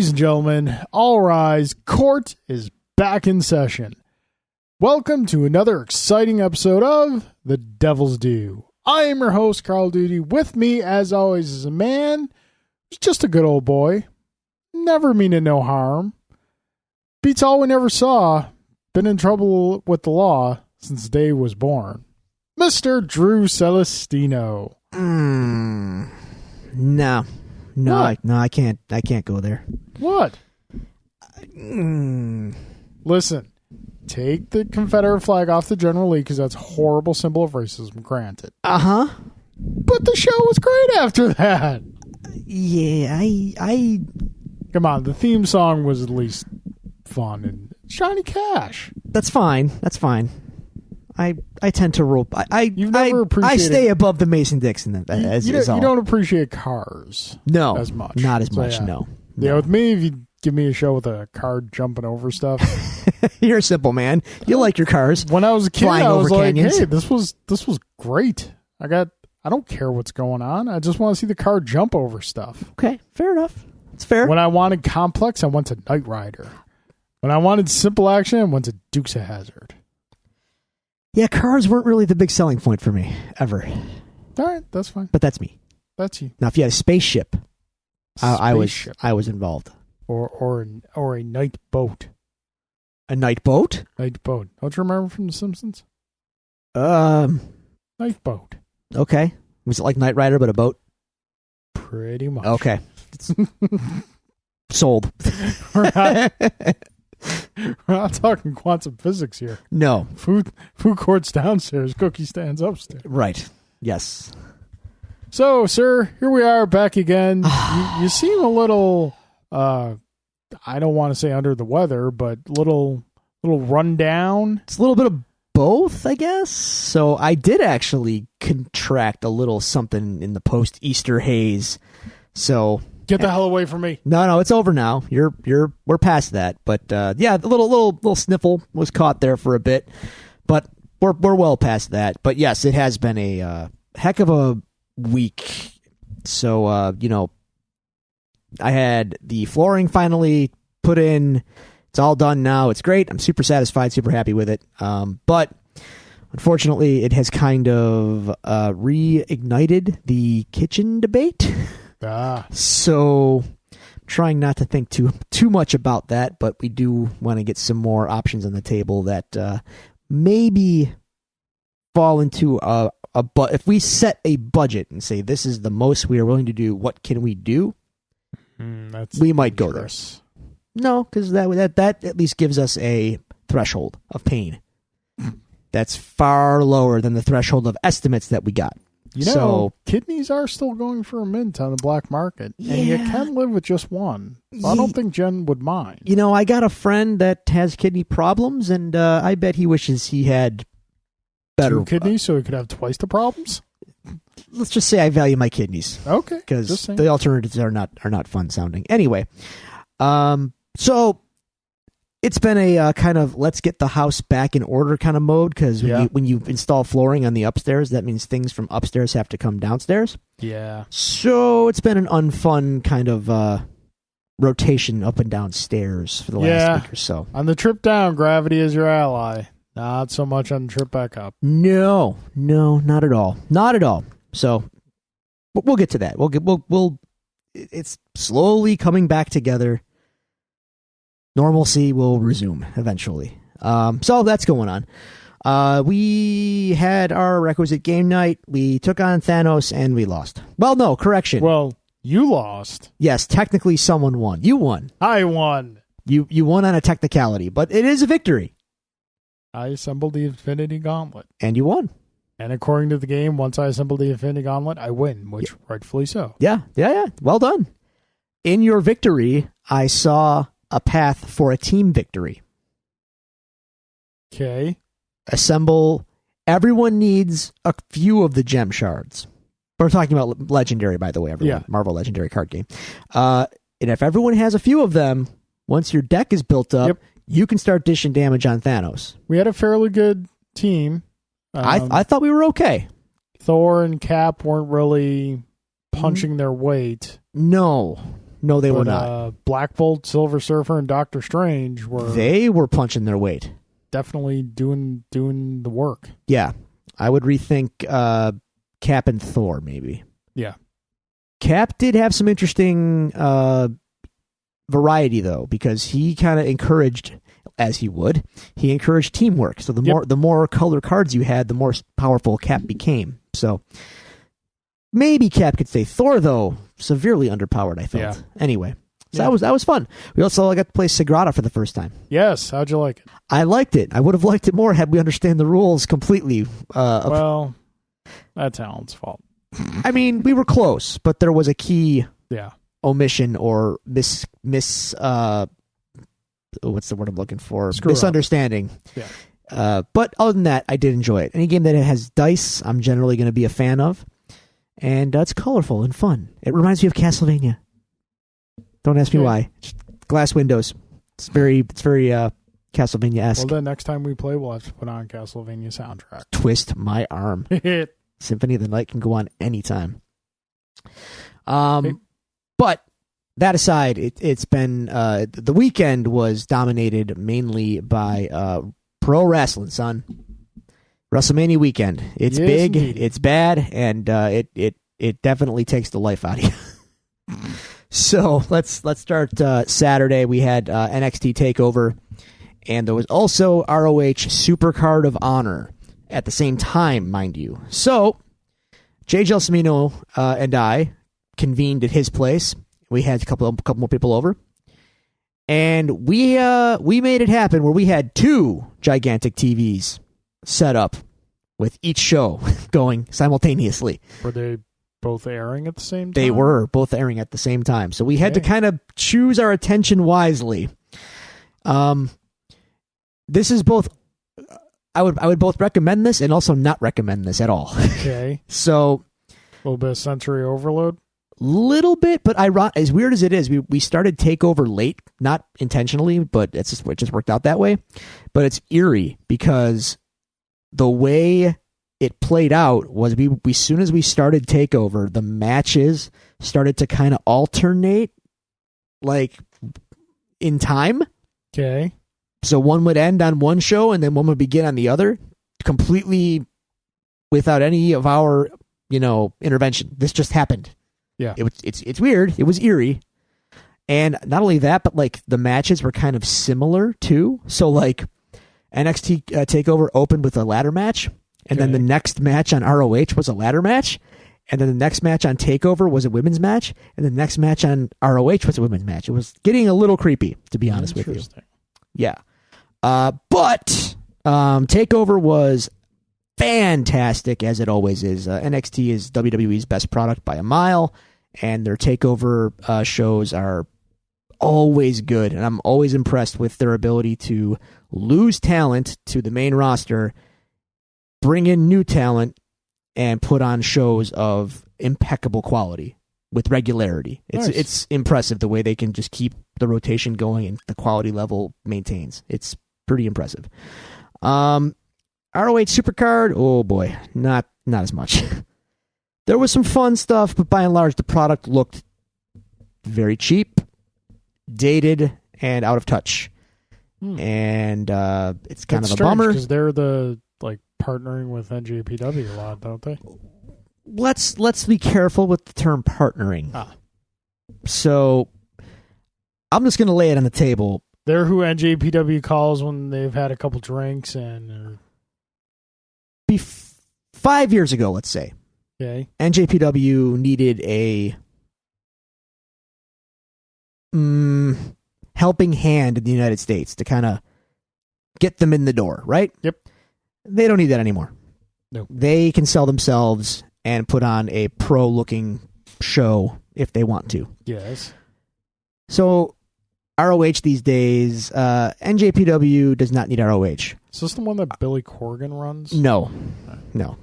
Ladies and gentlemen, all rise. Court is back in session. Welcome to another exciting episode of The Devil's Due. I am your host, Carl Duty. With me, as always, is a man who's just a good old boy. Never meaning no harm. Beats all we never saw. Been in trouble with the law since the day he was born. Mr. Drew Celestino. No, I can't go there. What? Listen, take the Confederate flag off the General Lee because that's a horrible symbol of racism, granted. Uh-huh. But the show was great after that. Yeah, I Come on, the theme song was at least fun and Johnny Cash. That's fine. I tend to roll. You've never I appreciated. stay above the Mason-Dixon. You don't appreciate Cars. No, as much. Not as So, much. yeah. No. Yeah, with me, if you give me a show with a car jumping over stuff. You're a simple man. You like your cars. When I was a kid, Flying I was over like, canyons. "Hey, this was great. I don't care what's going on. I just want to see the car jump over stuff." Okay, fair enough. It's fair. When I wanted complex, I went to Knight Rider. When I wanted simple action, I went to Dukes of Hazzard. Yeah, cars weren't really the big selling point for me ever. All right, that's fine. But that's me. That's you. Now, if you had a spaceship, I was involved. Or a night boat. A night boat? Night boat. Don't you remember from The Simpsons? Night Night boat. Okay. Was it like Knight Rider but a boat? Pretty much. Okay. Sold. We're not talking quantum physics here. No. Food court's downstairs, cookie stands upstairs. Right. Yes. So, sir, here we are back again. You seem a little, I don't want to say under the weather, but little run down. It's a little bit of both, I guess. So I did actually contract a little something in the post-Easter haze. So Get the hell away from me. no, it's over now. We're past that. But yeah, the little sniffle was caught there for a bit, but we're well past that. But yes, it has been a heck of a week. So I had the flooring finally put in. It's all done now. It's great. I'm super satisfied, super happy with it. But unfortunately, it has kind of reignited the kitchen debate. So I'm trying not to think too much about that, but we do want to get some more options on the table that maybe fall into but if we set a budget and say this is the most we are willing to do, what can we do? We might go there. No, because that at least gives us a threshold of pain. That's far lower than the threshold of estimates that we got. Kidneys are still going for a mint on the black market, and you can live with just one. So I don't think Jen would mind. I got a friend that has kidney problems, and I bet he wishes he had better 2 kidneys so he could have twice the problems. Let's just say I value my kidneys. Okay, because the alternatives are not fun sounding. Anyway, so it's been a kind of let's get the house back in order kind of mode, because when you install flooring on the upstairs, that means things from upstairs have to come downstairs. Yeah. So it's been an unfun kind of rotation up and down stairs for the last week or so. On the trip down, gravity is your ally. Not so much on the trip back up. No, not at all. Not at all. So we'll get to that. It's slowly coming back together. Normalcy will resume eventually. So that's going on. We had our requisite game night. We took on Thanos and we lost. Well, no, correction. Well, you lost. Yes, technically someone won. You won. I won. You won on a technicality, but it is a victory. I assembled the Infinity Gauntlet. And you won. And according to the game, once I assemble the Infinity Gauntlet, I win, which rightfully so. Yeah. Well done. In your victory, I saw a path for a team victory. Okay. Assemble. Everyone needs a few of the gem shards. We're talking about Legendary, by the way, everyone. Yeah. Marvel Legendary card game. And if everyone has a few of them, once your deck is built up, you can start dishing damage on Thanos. We had a fairly good team. I thought we were okay. Thor and Cap weren't really punching their weight. No. No, they were not. Black Bolt, Silver Surfer, and Doctor Strange were They were punching their weight. definitely doing the work. Yeah. I would rethink Cap and Thor, maybe. Yeah. Cap did have some interesting variety, though, because he kind of encouraged, as he would, he encouraged teamwork. So the more color cards you had, the more powerful Cap became. So maybe Cap could stay. Thor, though, severely underpowered, I felt. Yeah. Anyway, so that was fun. We also got to play Sagrada for the first time. Yes. How'd you like it? I liked it. I would have liked it more had we understand the rules completely. Well, that's Alan's fault. I mean, we were close, but there was a key omission or what's the word I'm looking for? Misunderstanding. Yeah. But other than that, I did enjoy it. Any game that has dice, I'm generally going to be a fan of. And it's colorful and fun. It reminds me of Castlevania. Don't ask me why. Just glass windows. It's very Castlevania-esque. Well, then next time we play, we'll have to put on Castlevania soundtrack. Twist my arm. Symphony of the Night can go on anytime. But that aside, it's been the weekend was dominated mainly by pro wrestling, son. WrestleMania weekend. It's big, indeed. It's bad, and it definitely takes the life out of you. So let's start Saturday. We had NXT TakeOver, and there was also ROH Supercard of Honor at the same time, mind you. So Jay Gelsomino and I convened at his place. We had a couple more people over, and we made it happen where we had 2 gigantic TVs set up with each show going simultaneously. Were they both airing at the same time? They were both airing at the same time. So we had to kind of choose our attention wisely. This is both... I would both recommend this and also not recommend this at all. Okay. So... A little bit of sensory overload? Little bit, but as weird as it is, we started TakeOver late, not intentionally, but it just worked out that way. But it's eerie because the way it played out was we as soon as we started TakeOver, the matches started to kind of alternate, like in time. Okay. So one would end on one show and then one would begin on the other, completely without any of our, intervention. This just happened. Yeah. It's weird. It was eerie. And not only that, but like the matches were kind of similar too. So like NXT TakeOver opened with a ladder match, and then the next match on ROH was a ladder match, and then the next match on TakeOver was a women's match, and the next match on ROH was a women's match. It was getting a little creepy, to be honest with you. Yeah. But TakeOver was fantastic, as it always is. NXT is WWE's best product by a mile, and their TakeOver shows are always good, and I'm always impressed with their ability to lose talent to the main roster, bring in new talent, and put on shows of impeccable quality with regularity. It's impressive the way they can just keep the rotation going and the quality level maintains. It's pretty impressive. ROH Supercard, oh boy, not as much. There was some fun stuff, but by and large, the product looked very cheap, dated, and out of touch. And it's kind of a bummer because they're partnering with NJPW a lot, don't they? Let's be careful with the term partnering. So I'm just going to lay it on the table. They're who NJPW calls when they've had a couple drinks and. 5 years ago, let's say. Okay. NJPW needed a helping hand in the United States to kind of get them in the door, right? Yep. They don't need that anymore. No. They can sell themselves and put on a pro-looking show if they want to. Yes. So ROH these days, NJPW does not need ROH. Is this the one that Billy Corgan runs? No.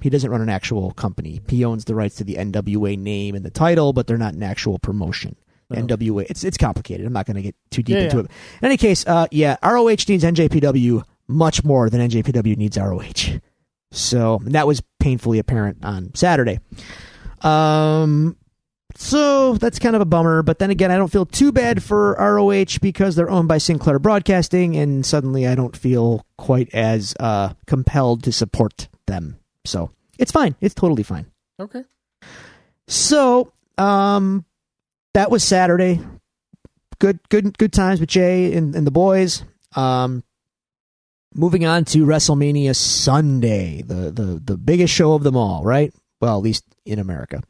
He doesn't run an actual company. He owns the rights to the NWA name and the title, but they're not an actual promotion. No. NWA, it's complicated. I'm not going to get too deep into it. In any case, ROH needs NJPW much more than NJPW needs ROH. So that was painfully apparent on Saturday. So that's kind of a bummer. But then again, I don't feel too bad for ROH because they're owned by Sinclair Broadcasting, and suddenly I don't feel quite as compelled to support them. So it's fine. It's totally fine. Okay. So that was Saturday. Good times with Jay and the boys. Moving on to WrestleMania Sunday, the biggest show of them all, right? Well, at least in America.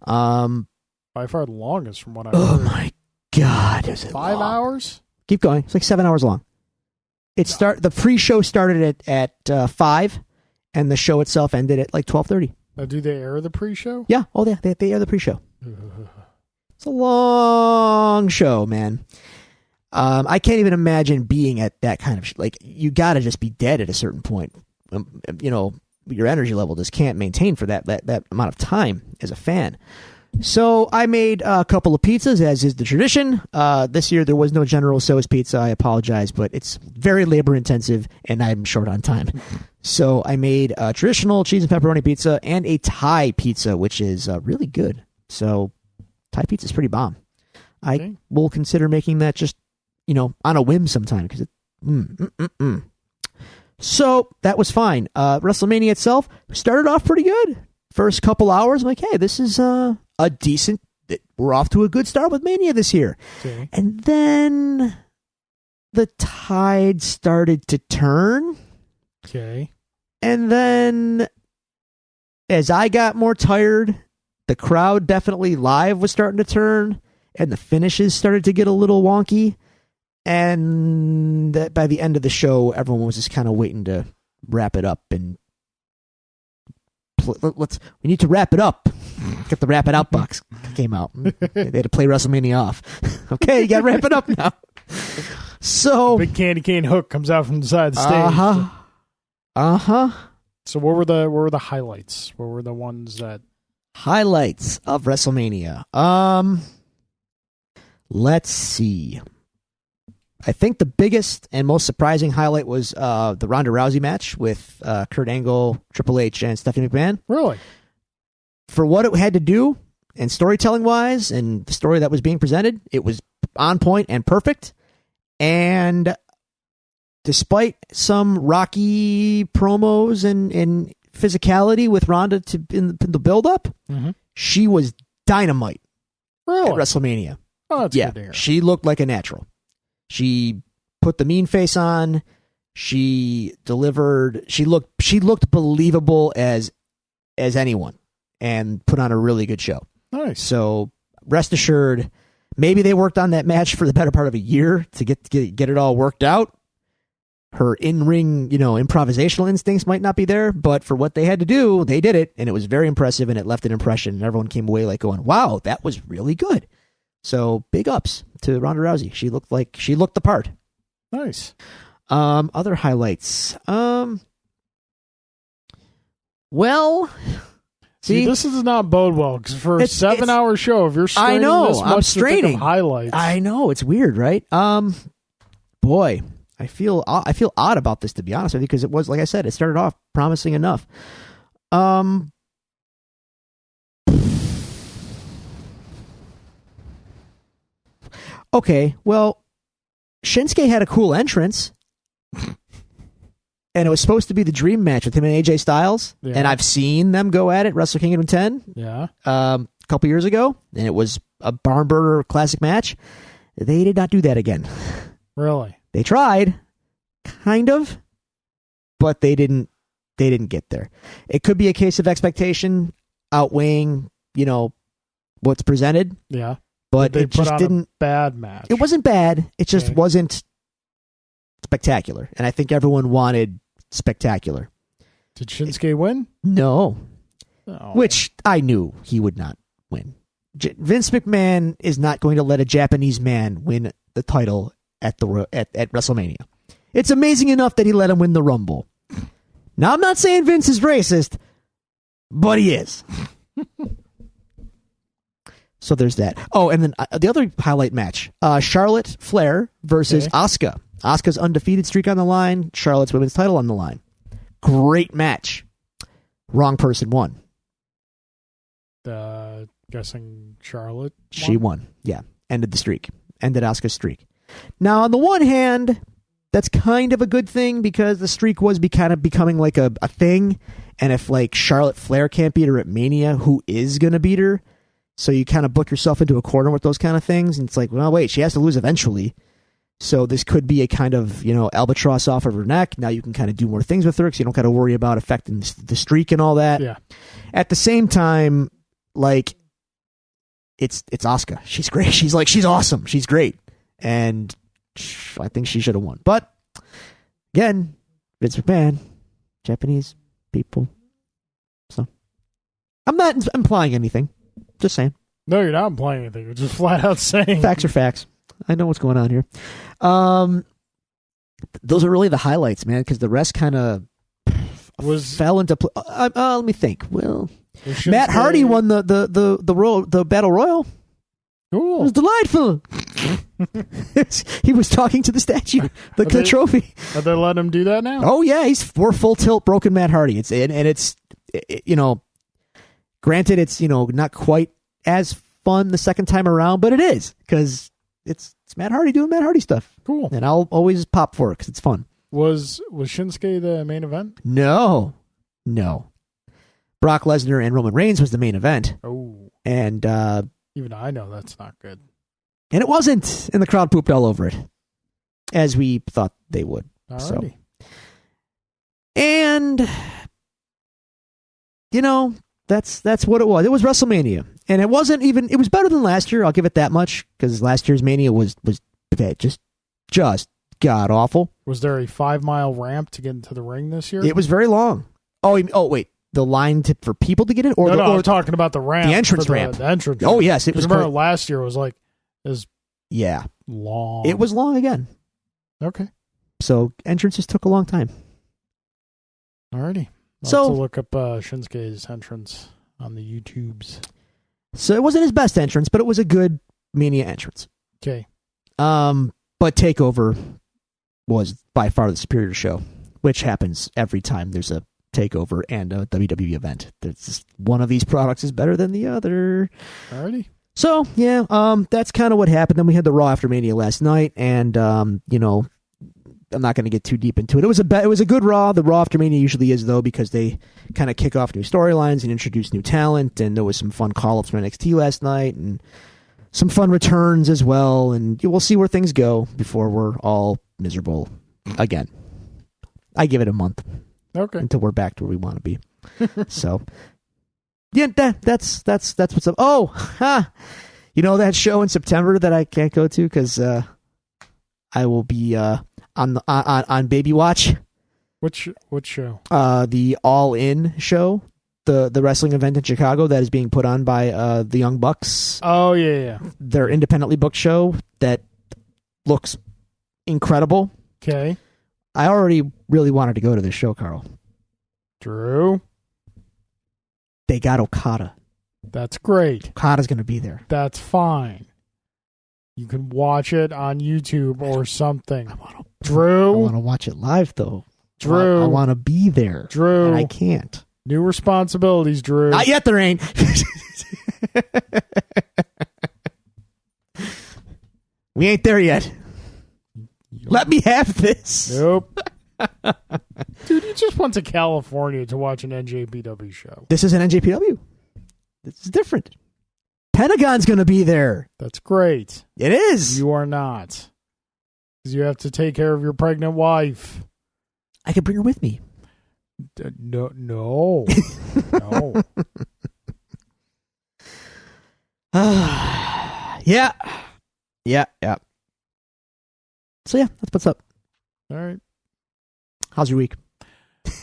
By far the longest from what I Oh heard. my God. Is it 5 long? hours? Keep going. It's like 7 hours long. The pre-show started at 5, and the show itself ended at like 12:30. Do they air the pre-show? Yeah. Oh, yeah. They air the pre-show. It's a long show, man. I can't even imagine being at that kind of like. You got to just be dead at a certain point. Your energy level just can't maintain for that amount of time as a fan. So I made a couple of pizzas, as is the tradition. This year there was no General Tso's pizza. I apologize, but it's very labor intensive, and I'm short on time. So I made a traditional cheese and pepperoni pizza and a Thai pizza, which is really good. So Thai pizza is pretty bomb. Okay. I will consider making that just on a whim sometime because it. So that was fine. WrestleMania itself started off pretty good. First couple hours, I'm like, hey, this is a decent. We're off to a good start with Mania this year. Okay. And then the tide started to turn. Okay. And then as I got more tired, the crowd definitely live was starting to turn, and the finishes started to get a little wonky. And by the end of the show, everyone was just kind of waiting to wrap it up. And we need to wrap it up. Get the wrap it out box came out. They had to play WrestleMania off. Okay, you got to wrap it up now. So Big candy cane hook comes out from the side of the stage. So what were the highlights? What were the ones that highlights of WrestleMania? Let's see. I think the biggest and most surprising highlight was the Ronda Rousey match with Kurt Angle, Triple H, and Stephanie McMahon. really? For what it had to do, and storytelling-wise, and the story that was being presented, it was on point and perfect. And despite some rocky promos and physicality with Ronda in the build-up, she was dynamite Really? at WrestleMania. Oh, that's Yeah, good to hear. she looked like a natural. She put the mean face on. She delivered. She looked believable as anyone, and put on a really good show. Nice. So rest assured, maybe they worked on that match for the better part of a year to get it all worked out. Her in-ring, improvisational instincts might not be there, but for what they had to do, they did it, and it was very impressive, and it left an impression, and everyone came away like going, "Wow, that was really good." So big ups to Ronda Rousey. She looked the part. Nice. Other highlights. Well, See, this does not bode well because for a 7-hour show, if you're straining I know, this much I'm to think straining. of highlights, I know, it's weird, right? Boy, I feel odd about this, to be honest with you, because it was, like I said, it started off promising enough. Okay, well, Shinsuke had a cool entrance, and it was supposed to be the dream match with him and AJ Styles, Yeah. and I've seen them go at it Wrestle Kingdom 10 yeah, a couple years ago, and it was a barn burner classic match. They did not do that again. really. They tried, kind of, but they didn't get there. It could be a case of expectation outweighing, what's presented, Yeah, but they it put just on didn't. a bad match. It wasn't bad. It just Okay. wasn't spectacular, and I think everyone wanted spectacular. Did Shinsuke win? No, No. which I knew he would not win. Vince McMahon is not going to let a Japanese man win the title at WrestleMania. It's amazing enough that he let him win the Rumble. Now, I'm not saying Vince is racist, but he is. So there's that. Oh, and then the other highlight match, Charlotte Flair versus Asuka. Asuka's undefeated streak on the line, Charlotte's women's title on the line. Great match. Wrong person won. Guessing Charlotte won? She won. Yeah. Ended the streak. Ended Asuka's streak. Now, on the one hand, that's kind of a good thing because the streak was kind of becoming like a thing. And if like Charlotte Flair can't beat her at Mania, who is going to beat her? So you kind of book yourself into a corner with those kind of things. And it's like, well, wait, she has to lose eventually. So this could be a kind of, albatross off of her neck. Now you can kind of do more things with her because you don't got to worry about affecting the streak and all that. Yeah. At the same time, like, it's Asuka. She's great. She's awesome. She's great. And I think she should have won. But again, Vince McMahon, Japanese people. So I'm not implying anything. Just saying. No, you're not implying anything. You're just flat out saying. Facts are facts. I know what's going on here. Those are really the highlights, man, because the rest kind of fell into let me think. Well, Matt Hardy won the Battle Royal. Cool. It was delightful. He was talking to the statue, the trophy. Are they letting him do that now? Oh yeah, we're full tilt broken Matt Hardy. It's granted it's not quite as fun the second time around, but it is because it's Matt Hardy doing Matt Hardy stuff. Cool. And I'll always pop for it because it's fun. Was Shinsuke the main event? No. Brock Lesnar and Roman Reigns was the main event. Oh. And even I know that's not good. And it wasn't, and the crowd pooped all over it, as we thought they would. Alrighty. So. And that's what it was. It was WrestleMania, and it wasn't even. It was better than last year. I'll give it that much because last year's Mania was bad, just god awful. Was there a 5-mile ramp to get into the ring this year? It was very long. Oh wait, the line for people to get in, or I'm talking about the ramp, the entrance ramp. The entrance. Oh yes, it was. Remember last year was yeah, long. It was long again. Okay. So entrances took a long time. Alrighty. I'll have to look up Shinsuke's entrance on the YouTubes. So it wasn't his best entrance, but it was a good Mania entrance. Okay. But TakeOver was by far the superior show, which happens every time there's a TakeOver and a WWE event. There's just one of these products is better than the other. Alrighty. So yeah, that's kind of what happened. Then we had the Raw after Mania last night, and I'm not going to get too deep into it. It was a good Raw. The Raw after Mania usually is though because they kind of kick off new storylines and introduce new talent, and there was some fun call-ups from NXT last night and some fun returns as well. And we'll see where things go before we're all miserable again. I give it a month, okay, until we're back to where we want to be. So. Yeah, that's what's up. Oh, that show in September that I can't go to because I will be on Baby Watch. Which show? The All In show, the wrestling event in Chicago that is being put on by the Young Bucks. Oh yeah. Their independently booked show that looks incredible. Okay. I already really wanted to go to this show, Carl. Drew. They got Okada. That's great. Okada's going to be there. That's fine. You can watch it on YouTube or something. Drew. I want to watch it live, though. Drew. I want to be there. Drew. And I can't. New responsibilities, Drew. Not yet, there ain't. We ain't there yet. Let me have this. Nope. Dude, you just went to California to watch an NJPW show. This is an NJPW. This is different. Pentagon's going to be there. That's great. It is. You are not. Because you have to take care of your pregnant wife. I could bring her with me. No. No. Yeah. So yeah, that's what's up. All right. How's your week?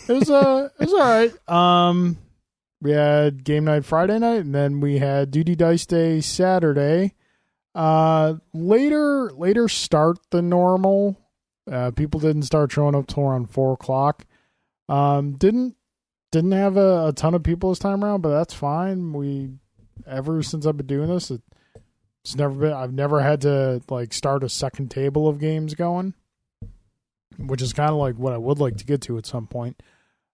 It was all right. We had game night Friday night, and then we had Duty Dice Day Saturday. Later start than normal. People didn't start showing up till around 4:00. Didn't have a ton of people this time around, but that's fine. Ever since I've been doing this, I've never had to start a second table of games going, which is kind of like what I would like to get to at some point.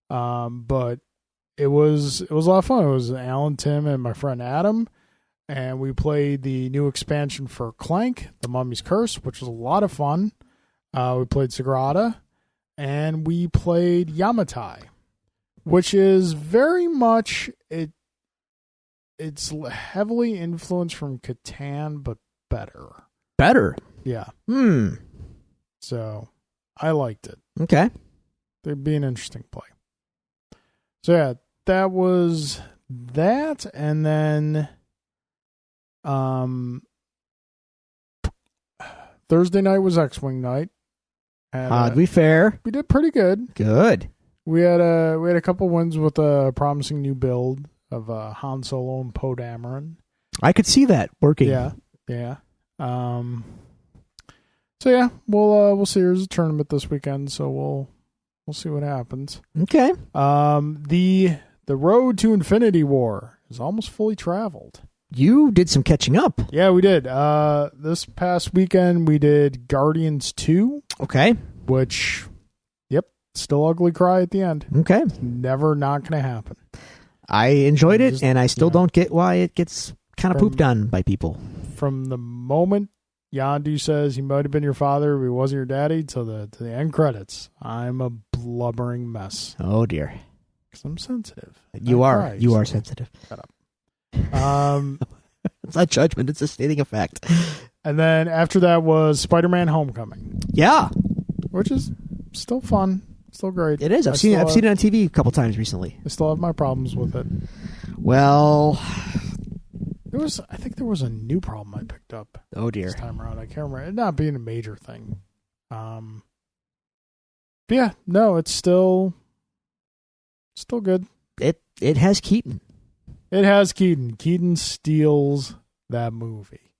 But it was a lot of fun. It was Alan, Tim, and my friend Adam, and we played the new expansion for Clank, The Mummy's Curse, which was a lot of fun. We played Sagrada, and we played Yamatai, which is very much it's heavily influenced from Catan, but better. Better. Yeah. Hmm. So I liked it. Okay. It'd be an interesting play. So yeah, that was that, and then Thursday night was X-Wing night. To be fair, we did pretty good. Good. We had a couple wins with a promising new build of Han Solo and Poe Dameron. I could see that working. Yeah. So yeah, we'll see. There's a tournament this weekend, so we'll see what happens. Okay. The road to Infinity War is almost fully traveled. You did some catching up. Yeah, we did. This past weekend we did Guardians 2. Okay. Which, yep, still ugly cry at the end. Okay. Never not going to happen. I enjoyed it, and I still don't get why it gets kind of pooped on by people. From the moment Yondu says he might have been your father, but he wasn't your daddy, to the end credits, I'm a blubbering mess. Oh dear. Because I'm sensitive. You are sensitive. Shut up. It's not judgment, it's a stating of fact. And then after that was Spider-Man Homecoming. Yeah. Which is still fun. Still great. It is. I've seen it on TV a couple times recently. I still have my problems with it. Well, I think there was a new problem I picked up. Oh dear. This time around. I can't remember. It not being a major thing. But yeah, no, it's still good. It has Keaton. It has Keaton. Keaton steals that movie.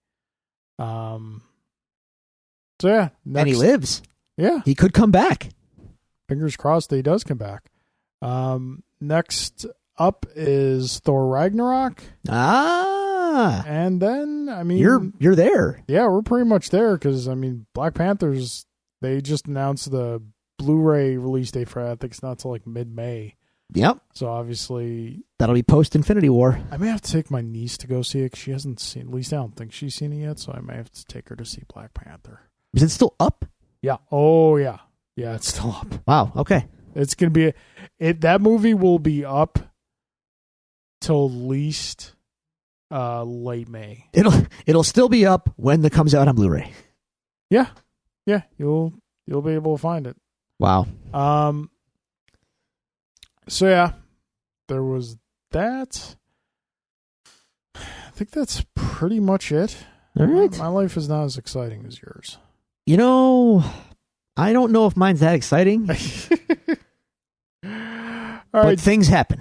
So yeah, and he lives. Yeah, he could come back. Fingers crossed that he does come back. Next up is Thor Ragnarok. And then you're there. Yeah, we're pretty much there because Black Panthers. They just announced the Blu-ray release date for it. I think it's not till like mid-May. Yep. So obviously that'll be post Infinity War. I may have to take my niece to go see it because she hasn't seen. At least I don't think she's seen it yet. So I may have to take her to see Black Panther. Is it still up? Yeah. Oh yeah. Yeah, it's still up. Wow. Okay. It's gonna be that movie will be up till at least late May. It'll still be up when it comes out on Blu-ray. Yeah. Yeah. You'll be able to find it. Wow. So yeah, there was that. I think that's pretty much it. All right. My life is not as exciting as yours. I don't know if mine's that exciting. All right. But things happen.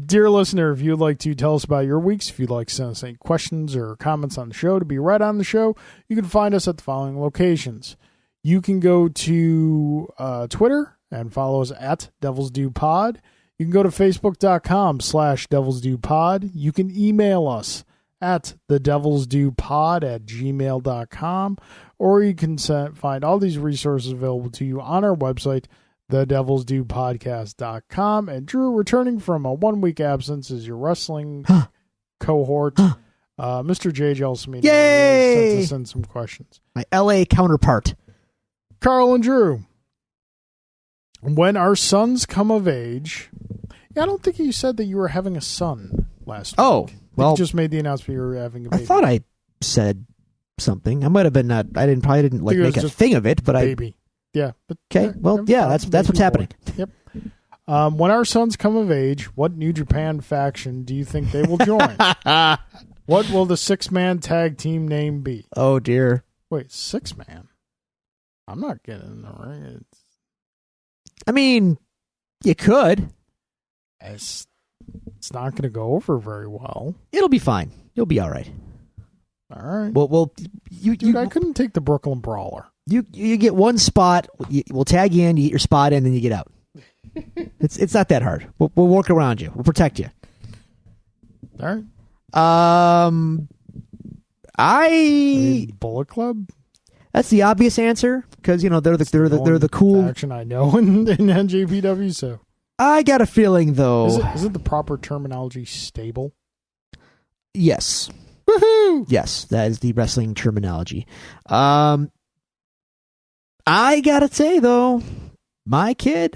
Dear listener, if you'd like to tell us about your weeks, if you'd like to send us any questions or comments on the show to be read on the show, you can find us at the following locations. You can go to Twitter and follow us at Devils Do Pod. You can go to Facebook.com/DevilsDoPod. You can email us at thedevilsdopod@gmail.com, or you can find all these resources available to you on our website, thedevilsdopodcast.com. And Drew, returning from a 1-week absence is your wrestling cohort, Mr. J. Gelsomino. Yay! Sent us in some questions. My LA counterpart. Carl and Drew, when our sons come of age, I don't think you said that you were having a son last week. Oh, well, you just made the announcement you were having a baby. I thought I said something. I might have been not. I probably didn't like make a thing of it, but baby. Yeah. But okay. Well, yeah, that's what's happening. Yep. When our sons come of age, what New Japan faction do you think they will join? What will the 6-man tag team name be? Oh dear. Wait, 6-man? I'm not getting in the ring. You could. It's not going to go over very well. It'll be fine. You'll be all right. All right. Well, I couldn't take the Brooklyn Brawler. You get one spot. We'll tag you in. You get your spot in, then you get out. It's not that hard. We'll work around you. We'll protect you. All right. Bullet Club. That's the obvious answer because they're the cool action I know in NJPW. So I got a feeling, though. Is it the proper terminology, stable? Yes. Woohoo! Yes, that is the wrestling terminology. I gotta say, though, my kid,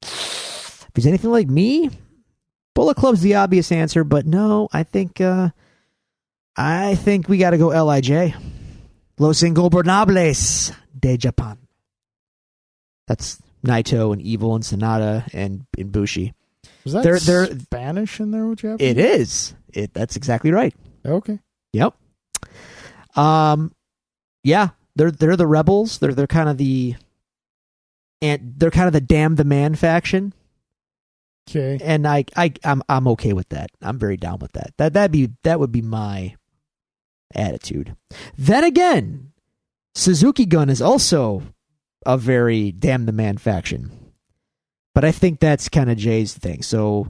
if he's anything like me, Bullet Club's the obvious answer, but no, I think we gotta go LIJ. Los Ingobernables de Japan. That's Naito and Evil and Sonata and Bushi. Is that they're Spanish in there with Japanese? It is. That's exactly right. Okay. Yep. Yeah, they're the rebels. They're kind of the damn the man faction. Okay. And I'm okay with that. I'm very down with that. That would be my attitude. Then again, Suzuki Gun is also a very damn the man faction. But I think that's kind of Jay's thing. So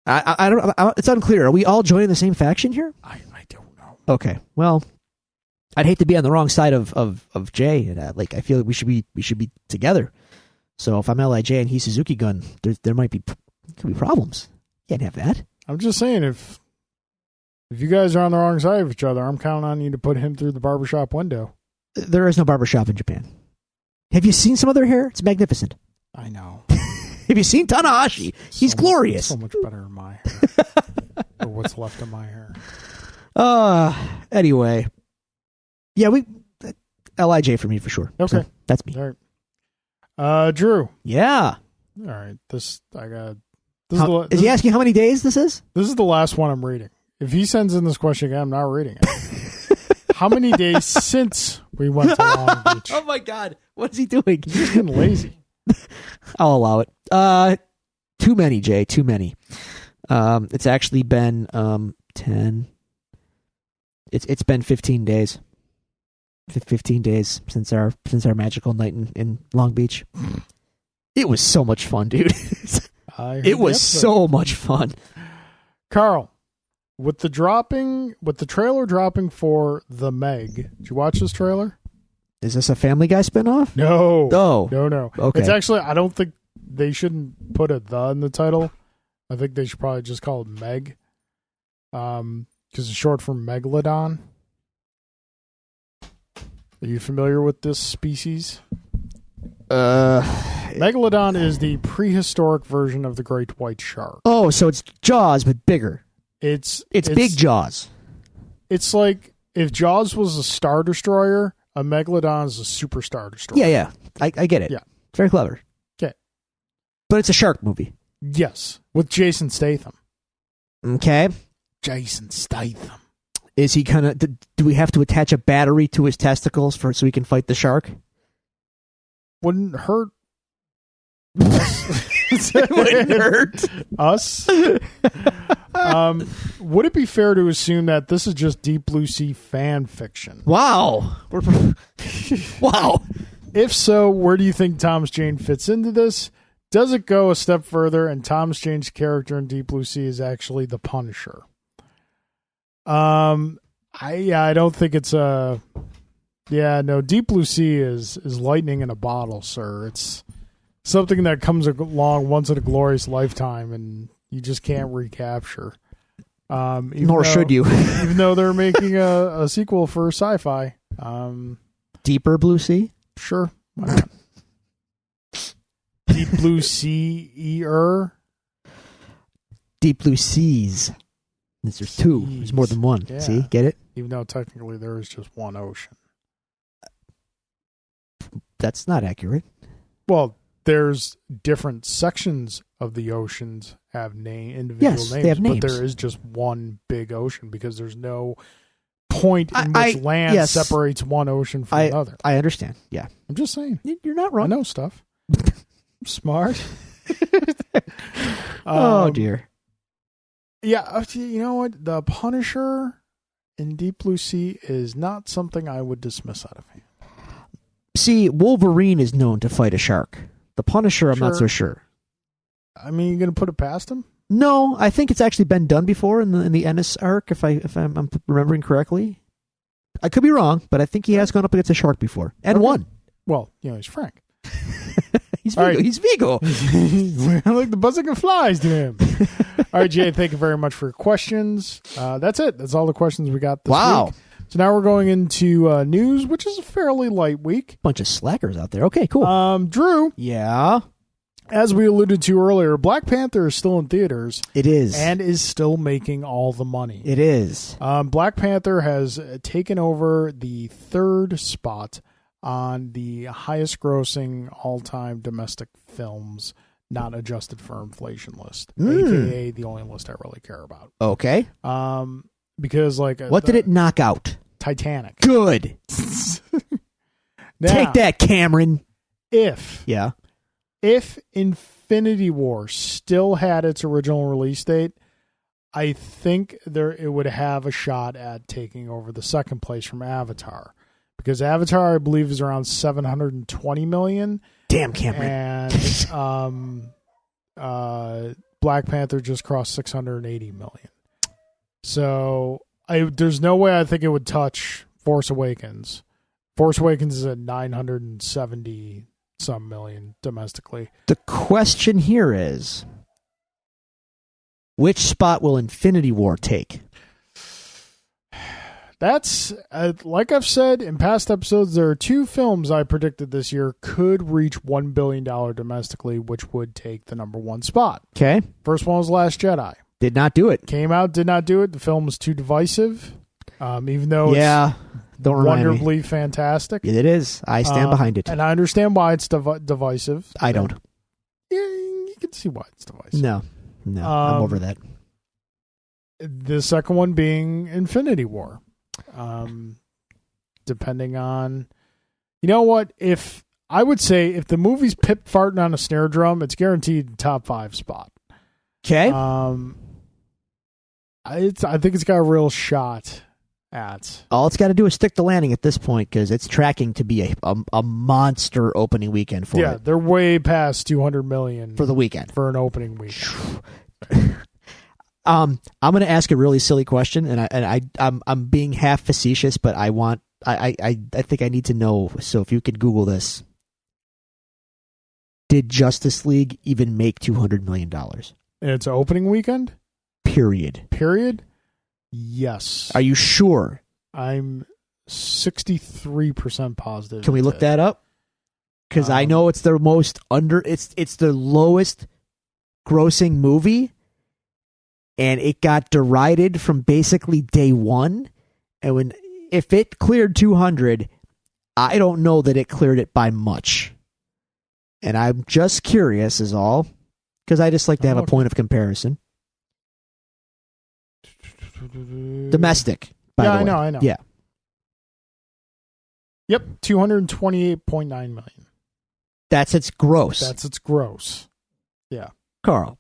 I don't. It's unclear. Are we all joining the same faction here? I don't know. Okay. Well, I'd hate to be on the wrong side of Jay. Like I feel like we should be together. So if I'm LIJ and he's Suzuki Gun, there could be problems. Can't have that. I'm just saying if you guys are on the wrong side of each other, I'm counting on you to put him through the barbershop window. There is no barbershop in Japan. Have you seen some of their hair? It's magnificent. I know. Have you seen Tanahashi? He's glorious. So much better than my hair. Or what's left of my hair. Yeah, LIJ for me for sure. Okay. So that's me. All right. Drew. Yeah. All right. Is he asking how many days this is? This is the last one I'm reading. If he sends in this question again, I'm not reading it. How many days since we went to Long Beach? Oh my God. What is he doing? He's just getting lazy. I'll allow it. Too many, Jay. Too many. It's actually been 10. It's been 15 days. 15 days since our magical night in Long Beach. It was so much fun, dude. It was so much fun. Carl, with the trailer dropping for The Meg, did you watch this trailer? Is this a Family Guy spinoff? No. Oh. No. Okay. It's actually, I don't think they shouldn't put a "the" in the title. I think they should probably just call it Meg. Because it's short for Megalodon. Are you familiar with this species? Megalodon is the prehistoric version of the great white shark. Oh, so it's Jaws, but bigger. It's big Jaws. It's like if Jaws was a Star Destroyer, a Megalodon is a super Star Destroyer. Yeah. I get it. Yeah. It's very clever. Okay. But it's a shark movie. Yes. With Jason Statham. Okay. Jason Statham. Is he kind of... Do we have to attach a battery to his testicles so he can fight the shark? Wouldn't hurt. It wouldn't hurt us. Would it be fair to assume that this is just Deep Blue Sea fan fiction? Wow. Wow. If so, where do you think Thomas Jane fits into this? Does it go a step further and Thomas Jane's character in Deep Blue Sea is actually the Punisher? I don't think it's a... Yeah, no, Deep Blue Sea is lightning in a bottle, sir. It's something that comes along once in a glorious lifetime, and you just can't recapture. Nor should you. Even though they're making a sequel for sci-fi. Deeper Blue Sea? Sure. Why not? Deep Blue Sea-er? Deep Blue Seas. There's two. There's more than one. Yeah. See? Get it? Even though technically there is just one ocean. That's not accurate. Well, there's different sections of the oceans have individual names. They have names. But there is just one big ocean because there's no point in which land separates one ocean from another. I understand. Yeah. I'm just saying. You're not wrong. I know stuff. I'm smart. Oh, dear. Yeah, you know what? The Punisher in Deep Blue Sea is not something I would dismiss out of hand. See, Wolverine is known to fight a shark. The Punisher, I'm not so sure. I mean, you're going to put it past him? No, I think it's actually been done before in the Ennis arc, if I'm remembering correctly. I could be wrong, but I think he has gone up against a shark before and won. Well, he's Frank. He's All Vigo. right. He's Vigo. Like the buzzing of flies to him. All right, Jay, thank you very much for your questions. That's it. That's all the questions we got this week. So now we're going into news, which is a fairly light week. Bunch of slackers out there. Okay, cool. Drew, Yeah. as we alluded to earlier, Black Panther is still in theaters. It is. And is still making all the money. It is. Black Panther has taken over the third spot on the highest grossing all-time domestic films not adjusted for inflation list, aka the only list I really care about. Okay. Because like what did it knock out? Titanic. Good. Now, Take that, Cameron. If Yeah. Infinity War still had its original release date, I think it would have a shot at taking over the second place from Avatar. Because Avatar, I believe, is around 720 million. Damn, Cameron. And Black Panther just crossed 680 million. So there's no way I think it would touch Force Awakens. Force Awakens is at 970 some million domestically. The question here is, which spot will Infinity War take? That's, like I've said in past episodes, there are two films I predicted this year could reach $1 billion domestically, which would take the number one spot. Okay. First one was Last Jedi. Did not do it. Came out, did not do it. The film was too divisive, even though don't remind wonderfully me. fantastic. It is. I stand behind it. And I understand why it's divisive. I don't. Yeah, you can see why it's divisive. No, I'm over that. The second one being Infinity War. Depending on, you know what, if the movie's Pip farting on a snare drum, it's guaranteed top 5 spot. Okay. I think it's got a real shot at. All it's got to do is stick the landing at this point because it's tracking to be a monster opening weekend for it. Yeah, they're way past 200 million for the weekend for an opening week. I'm going to ask a really silly question, and I'm being half facetious, but I think I need to know. So if you could Google this, did Justice League even make $200 million? And it's opening weekend. Period. Yes. Are you sure? I'm 63% positive. Can we look that up? Because I know it's the most it's the lowest grossing movie. And it got derided from basically day one. And if it cleared 200, I don't know that it cleared it by much. And I'm just curious is all. Because I just like to have a point of comparison. Domestic, by the way. I know. Yeah. Yep, 228.9 million. That's its gross. That's its gross. Yeah. Carl.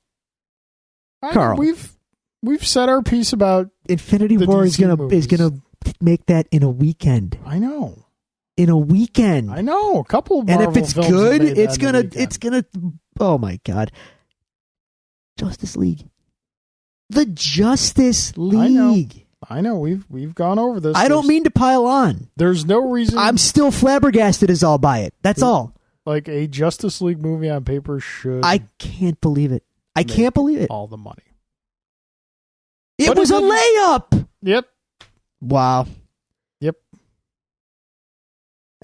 We've said our piece about Infinity War is gonna make that in a weekend. I know. In a weekend. I know. A couple of Marvel and if it's films good, have made it's gonna oh my god. Justice League. The Justice League. I know. We've gone over this. I don't mean to pile on. There's no reason. I'm still flabbergasted as all by it. That's all. Like a Justice League movie on paper should. I can't believe it. I can't believe it. All the money. It was a layup. Yep. Wow. Yep.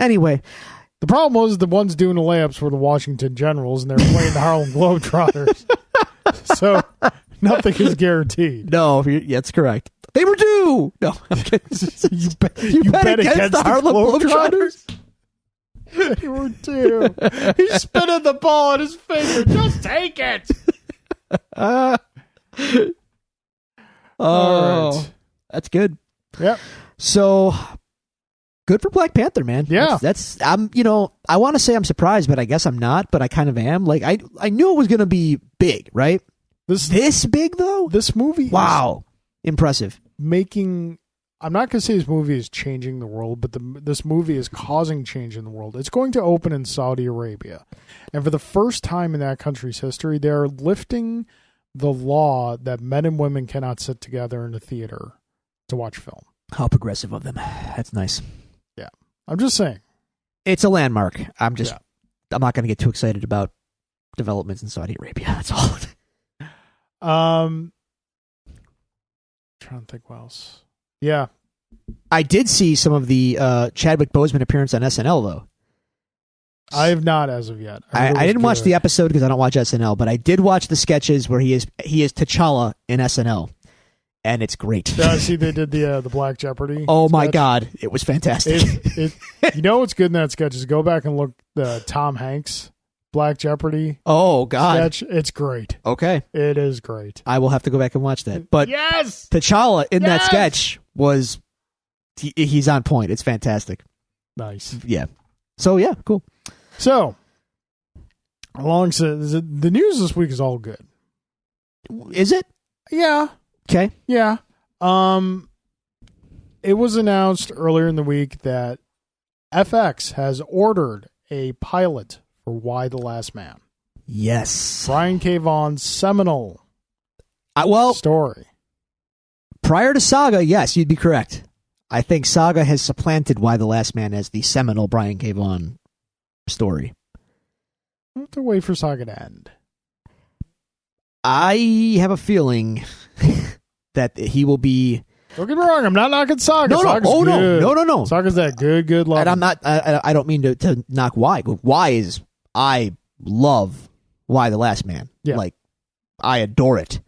Anyway. The problem was the ones doing the layups were the Washington Generals, and they're playing the Harlem Globetrotters. So nothing is guaranteed. No, that's correct. They were due. No, I'm kidding. you bet against the Harlem Globetrotters? They were due. He's spinning the ball on his finger. Just take it. Oh, that's good. Yep. So good for Black Panther, man. Yeah. That's I want to say I'm surprised, but I guess I'm not, but I kind of am. Like I knew it was going to be big, right? This big though? This movie wow. Impressive. I'm not going to say this movie is changing the world, but this movie is causing change in the world. It's going to open in Saudi Arabia. And for the first time in that country's history, they're lifting the law that men and women cannot sit together in a theater to watch film. How progressive of them. That's nice. Yeah. I'm just saying. It's a landmark. I'm just I'm not going to get too excited about developments in Saudi Arabia. That's all. Trying to think what else. Yeah. I did see some of the Chadwick Boseman appearance on SNL, though. I have not as of yet. I didn't watch the episode because I don't watch SNL, but I did watch the sketches where he is T'Challa in SNL, and it's great. Yeah, I see they did the Black Jeopardy. Oh my sketch. God, it was fantastic. You know what's good in that sketch is go back and look the Tom Hanks Black Jeopardy Oh God, sketch. It's great. Okay, it is great. I will have to go back and watch that. But yes, T'Challa in that sketch was he's on point. It's fantastic. Nice. Yeah. So yeah, cool. So, the news this week is all good. Is it? Yeah. Okay. Yeah. It was announced earlier in the week that FX has ordered a pilot for Y: The Last Man. Yes. Brian K. Vaughan's seminal story. Prior to Saga, yes, you'd be correct. I think Saga has supplanted Y: The Last Man as the seminal Brian K. Vaughan story. We'll have to wait for Saga to end. I have a feeling that he will be. Don't get me wrong. I'm not knocking Saga. No. Saga's that good love. And I'm not. I don't mean to knock Y. Y is. I love Y: The Last Man. Yeah. Like I adore it.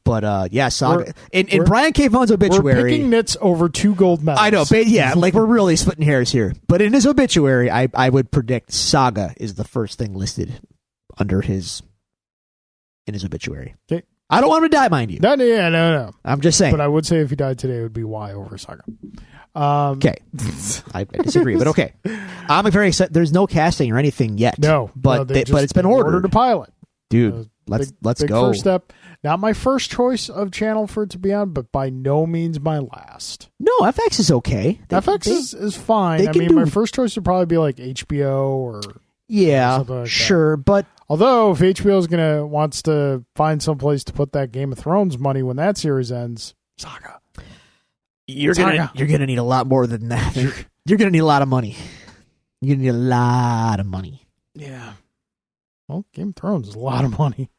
But yeah, Saga in Brian K. Vaughan's obituary, we're picking nits over 2 gold medals. I know, but yeah, like we're really splitting hairs here. But in his obituary, I would predict Saga is the first thing listed in his obituary. Okay. I don't want him to die, mind you. No. I'm just saying. But I would say if he died today, it would be Y over Saga. Okay, I disagree, but okay. I'm very excited. There's no casting or anything yet. No, but it's been ordered. A pilot, dude. Let's big go. First step. Not my first choice of channel for it to be on, but by no means my last. No, FX is okay. FX is fine. I mean, my first choice would probably be like HBO or something like sure, that. But although if HBO wants to find some place to put that Game of Thrones money when that series ends, Saga. You're gonna need a lot more than that. You're gonna need a lot of money. You're gonna need a lot of money. Yeah. Well, Game of Thrones is a lot of money.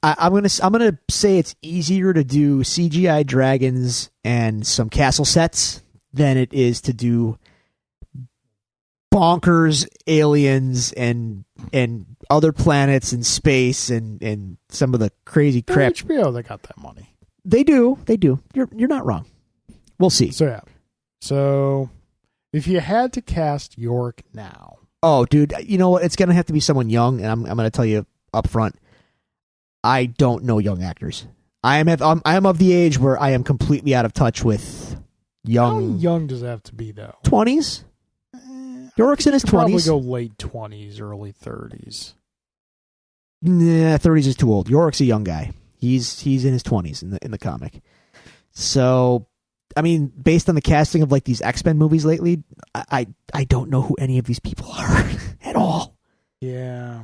I'm gonna say it's easier to do CGI dragons and some castle sets than it is to do bonkers aliens and other planets and space and some of the crazy crap. HBO, they got that money. They do. You're not wrong. We'll see. So yeah. So if you had to cast Yorick now. Oh, dude, you know what? It's gonna have to be someone young, and I'm gonna tell you up front. I don't know young actors. I am of the age where I am completely out of touch with young. How young does it have to be though? 20s. Yorick's in his 20s. Probably go late 20s, early 30s. Nah, 30s is too old. Yorick's a young guy. He's in his 20s in the comic. So, I mean, based on the casting of like these X-Men movies lately, I don't know who any of these people are at all. Yeah,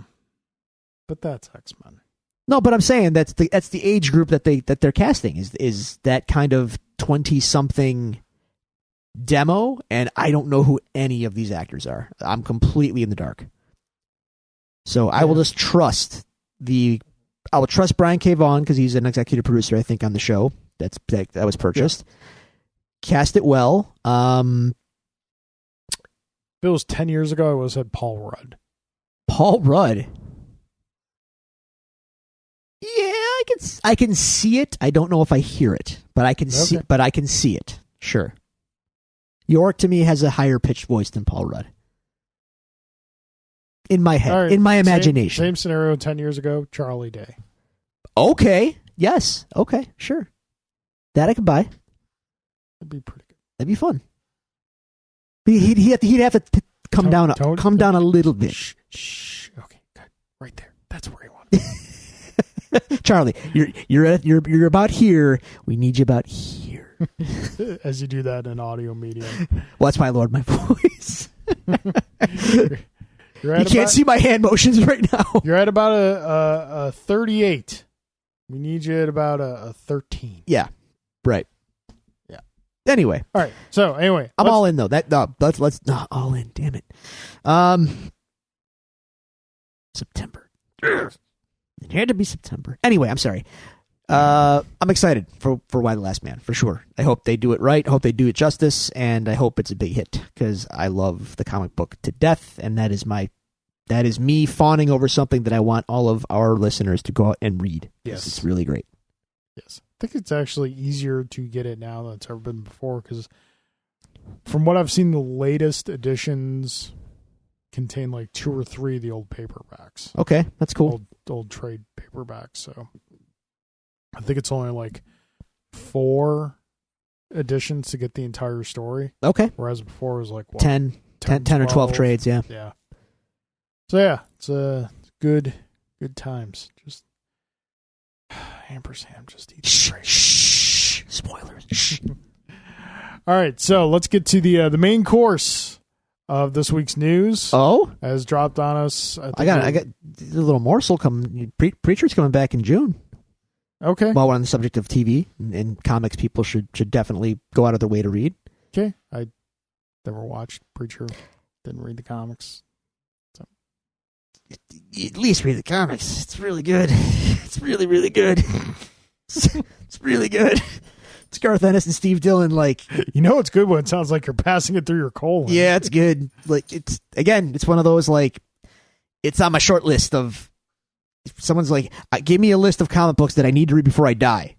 but that's X-Men. No, but I'm saying that's the age group that they're casting is that kind of 20-something demo, and I don't know who any of these actors are. I'm completely in the dark. So I will just trust Brian K. Vaughan because he's an executive producer, I think, on the show that was purchased. Yeah. Cast it well. If it was 10 years ago, I would have said Paul Rudd. Paul Rudd. Yeah, I can see it. I don't know if I hear it, but I can see. But I can see it. Sure. Yorick to me has a higher pitched voice than Paul Rudd. In my head, right, in my imagination. Same scenario 10 years ago, Charlie Day. Okay. Yes. Okay. Sure. That I could buy. That'd be pretty good. That'd be fun. He'd have to come down a little bit. Shh. Okay. Good. Right there. That's where you want it. Charlie, you're about here. We need you about here. As you do that in audio medium. Well, that's my lord, my voice. You can't see my hand motions right now. You're at about a 38. We need you at about a 13. Yeah. Right. Yeah. Anyway. All right. So anyway, I'm all in though. Let's all in. Damn it. September. It had to be September. Anyway, I'm sorry. I'm excited for Y the Last Man, for sure. I hope they do it right. I hope they do it justice, and I hope it's a big hit, because I love the comic book to death, and that is me fawning over something that I want all of our listeners to go out and read. Yes. It's really great. Yes. I think it's actually easier to get it now than it's ever been before, because from what I've seen, the latest editions contain like 2 or 3 of the old paperbacks. Okay, that's cool. Old trade paperbacks. So I think it's only like 4 editions to get the entire story. Okay. Whereas before it was like what, 10 or 12 trades, yeah. Yeah. So yeah, it's good times. Just ampersand, just eat the trade. Shh. Spoilers. Shh. All right, so let's get to the main course of this week's news. Oh, has dropped on us. I got a little morsel coming. Preacher's coming back in June. Okay. While we're on the subject of TV and comics, people should definitely go out of their way to read. Okay, I never watched Preacher. Didn't read the comics. So. At least read the comics. It's really good. It's really, really good. It's really good. It's Garth Ennis and Steve Dillon. Like, you know, it's good when it sounds like you're passing it through your colon. Yeah, it's good. Like, it's one of those, like, it's on my short list of, if someone's like, give me a list of comic books that I need to read before I die.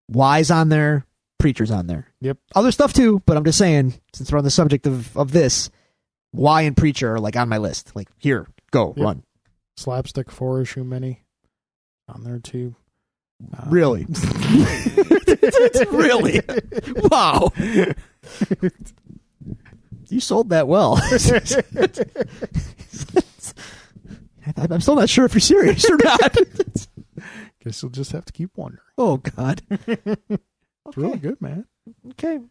Y's on there, Preacher's on there. Yep. Other stuff too, but I'm just saying, since we're on the subject of this, Y and Preacher are like on my list. Like, here, go, run. Slapstick 4-issue mini on there too. Really? Really? Wow. You sold that well. I'm still not sure if you're serious or not. Guess you'll just have to keep wondering. Oh, God. It's really good, man. Okay. I'm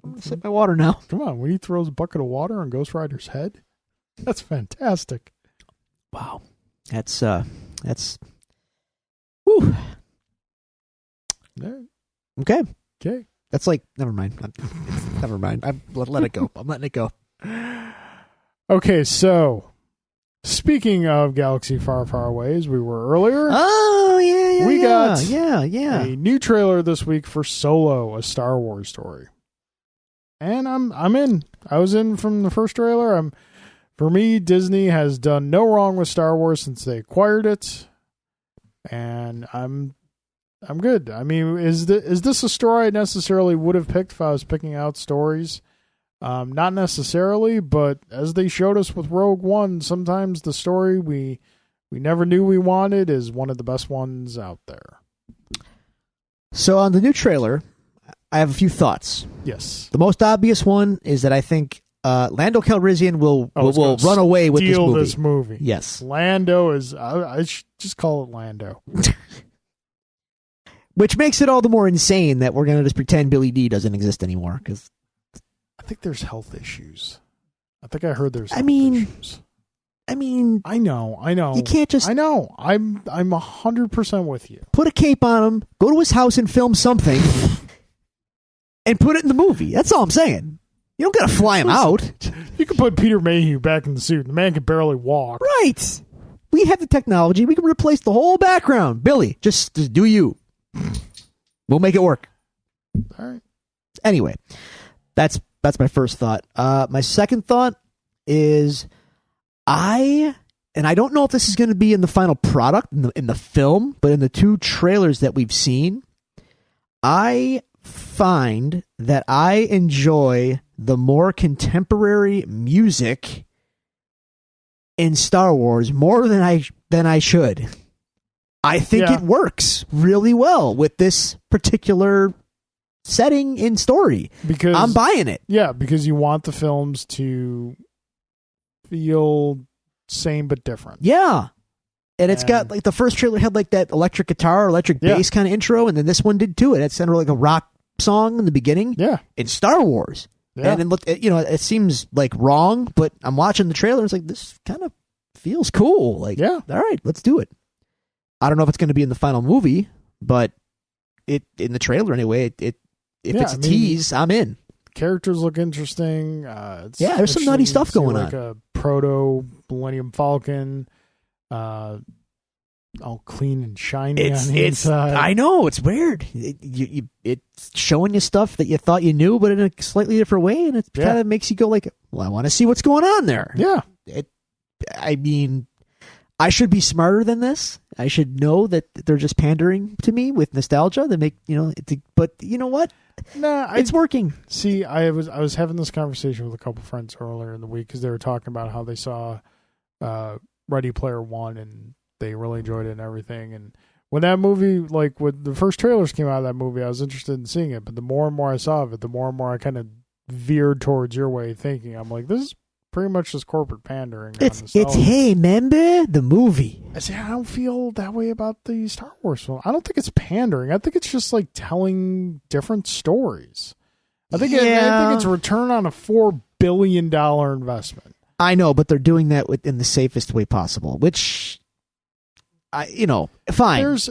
going to sip my water now. Come on. When he throws a bucket of water on Ghost Rider's head, that's fantastic. Wow. That's whew. Yeah. Okay. That's like, never mind. Never mind. Let it go. I'm letting it go. Okay, so speaking of Galaxy Far, Far Away, as we were earlier. Oh, yeah. We got a new trailer this week for Solo, a Star Wars story. And I'm in. I was in from the first trailer. For me, Disney has done no wrong with Star Wars since they acquired it. And I'm good. I mean, is this a story I necessarily would have picked if I was picking out stories? Not necessarily, but as they showed us with Rogue One, sometimes the story we never knew we wanted is one of the best ones out there. So on the new trailer, I have a few thoughts. Yes. The most obvious one is that I think Lando Calrissian will run away with this movie. Yes. Lando is... I should just call it Lando. Which makes it all the more insane that we're going to just pretend Billy D doesn't exist anymore. Because I think there's health issues. I think I heard there's health issues. I mean... I know. You can't just... I know. I'm 100% with you. Put a cape on him, go to his house and film something, and put it in the movie. That's all I'm saying. You don't got to fly him out. You can put Peter Mayhew back in the suit. The man can barely walk. Right. We have the technology. We can replace the whole background. Billy, just do you. We'll make it work. All right. Anyway, that's my first thought. My second thought is I don't know if this is going to be in the final product in the film, but in the 2 trailers that we've seen, I find that I enjoy the more contemporary music in Star Wars more than I should. I think it works really well with this particular setting and story. Because I'm buying it. Yeah, because you want the films to feel same but different. Yeah. And it's got, like, the first trailer had, like, that electric guitar, electric bass kind of intro, and then this one did too. It sounded like a rock song in the beginning. Yeah. In Star Wars. Yeah. And then, it seems, like, wrong, but I'm watching the trailer, and it's like, this kind of feels cool. Like, all right, let's do it. I don't know if it's going to be in the final movie, but in the trailer anyway, if it's a tease, I'm in. Characters look interesting. There's some nutty stuff going on. Like a proto Millennium Falcon. all clean and shiny on the inside. I know, it's weird. It's showing you stuff that you thought you knew, but in a slightly different way, and it kind of makes you go like, well, I want to see what's going on there. Yeah. I mean, I should be smarter than this. I should know that they're just pandering to me with nostalgia. They make, but you know what? Nah, it's working. See, I was having this conversation with a couple friends earlier in the week because they were talking about how they saw Ready Player One and they really enjoyed it and everything. And when that movie, like when the first trailers came out of that movie, I was interested in seeing it. But the more and more I saw of it, the more and more I kind of veered towards your way of thinking. I'm like, this is pretty much just corporate pandering. It's hey, remember the movie? I say I don't feel that way about the Star Wars film. I don't think it's pandering. I think it's just like telling different stories. I think it's a return on a $4 billion investment. I know, but they're doing that in the safest way possible, which. Fine. There's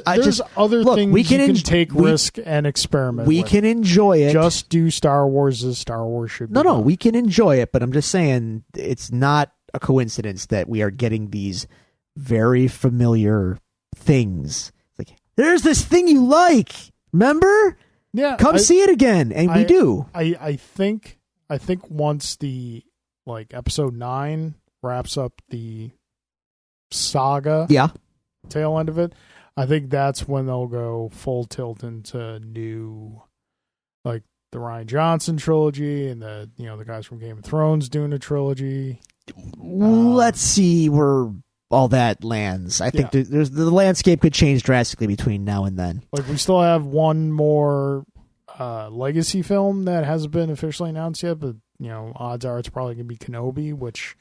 other things we can take risk and experiment. We can enjoy it. Just do Star Wars as Star Wars should be. No, we can enjoy it, but I'm just saying it's not a coincidence that we are getting these very familiar things. Like, there's this thing you like. Remember? Yeah. Come see it again, and we do. I think once the episode 9 wraps up the saga. Yeah. Tail end of it, I think that's when they'll go full tilt into new, like the Rian Johnson trilogy and the guys from Game of Thrones doing a trilogy. Let's see where all that lands. I think the landscape could change drastically between now and then. Like we still have one more legacy film that hasn't been officially announced yet, but odds are it's probably gonna be Kenobi, which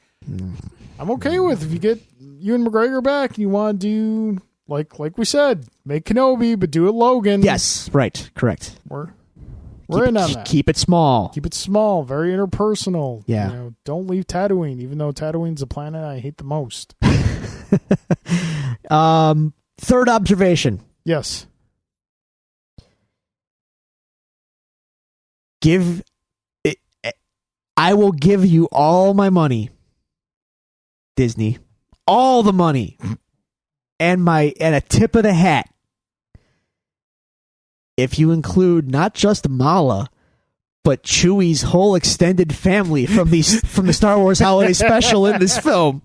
I'm okay with. If you get Ewan McGregor back and you want to do like we said, make Kenobi, but do it Logan. Yes, right, correct. We're in on that. Keep it small. Keep it small, very interpersonal. Yeah. Don't leave Tatooine, even though Tatooine's the planet I hate the most. Third observation. Yes. I will give you all my money, Disney, all the money, and a tip of the hat, if you include not just Mala, but Chewie's whole extended family from the Star Wars Holiday Special in this film.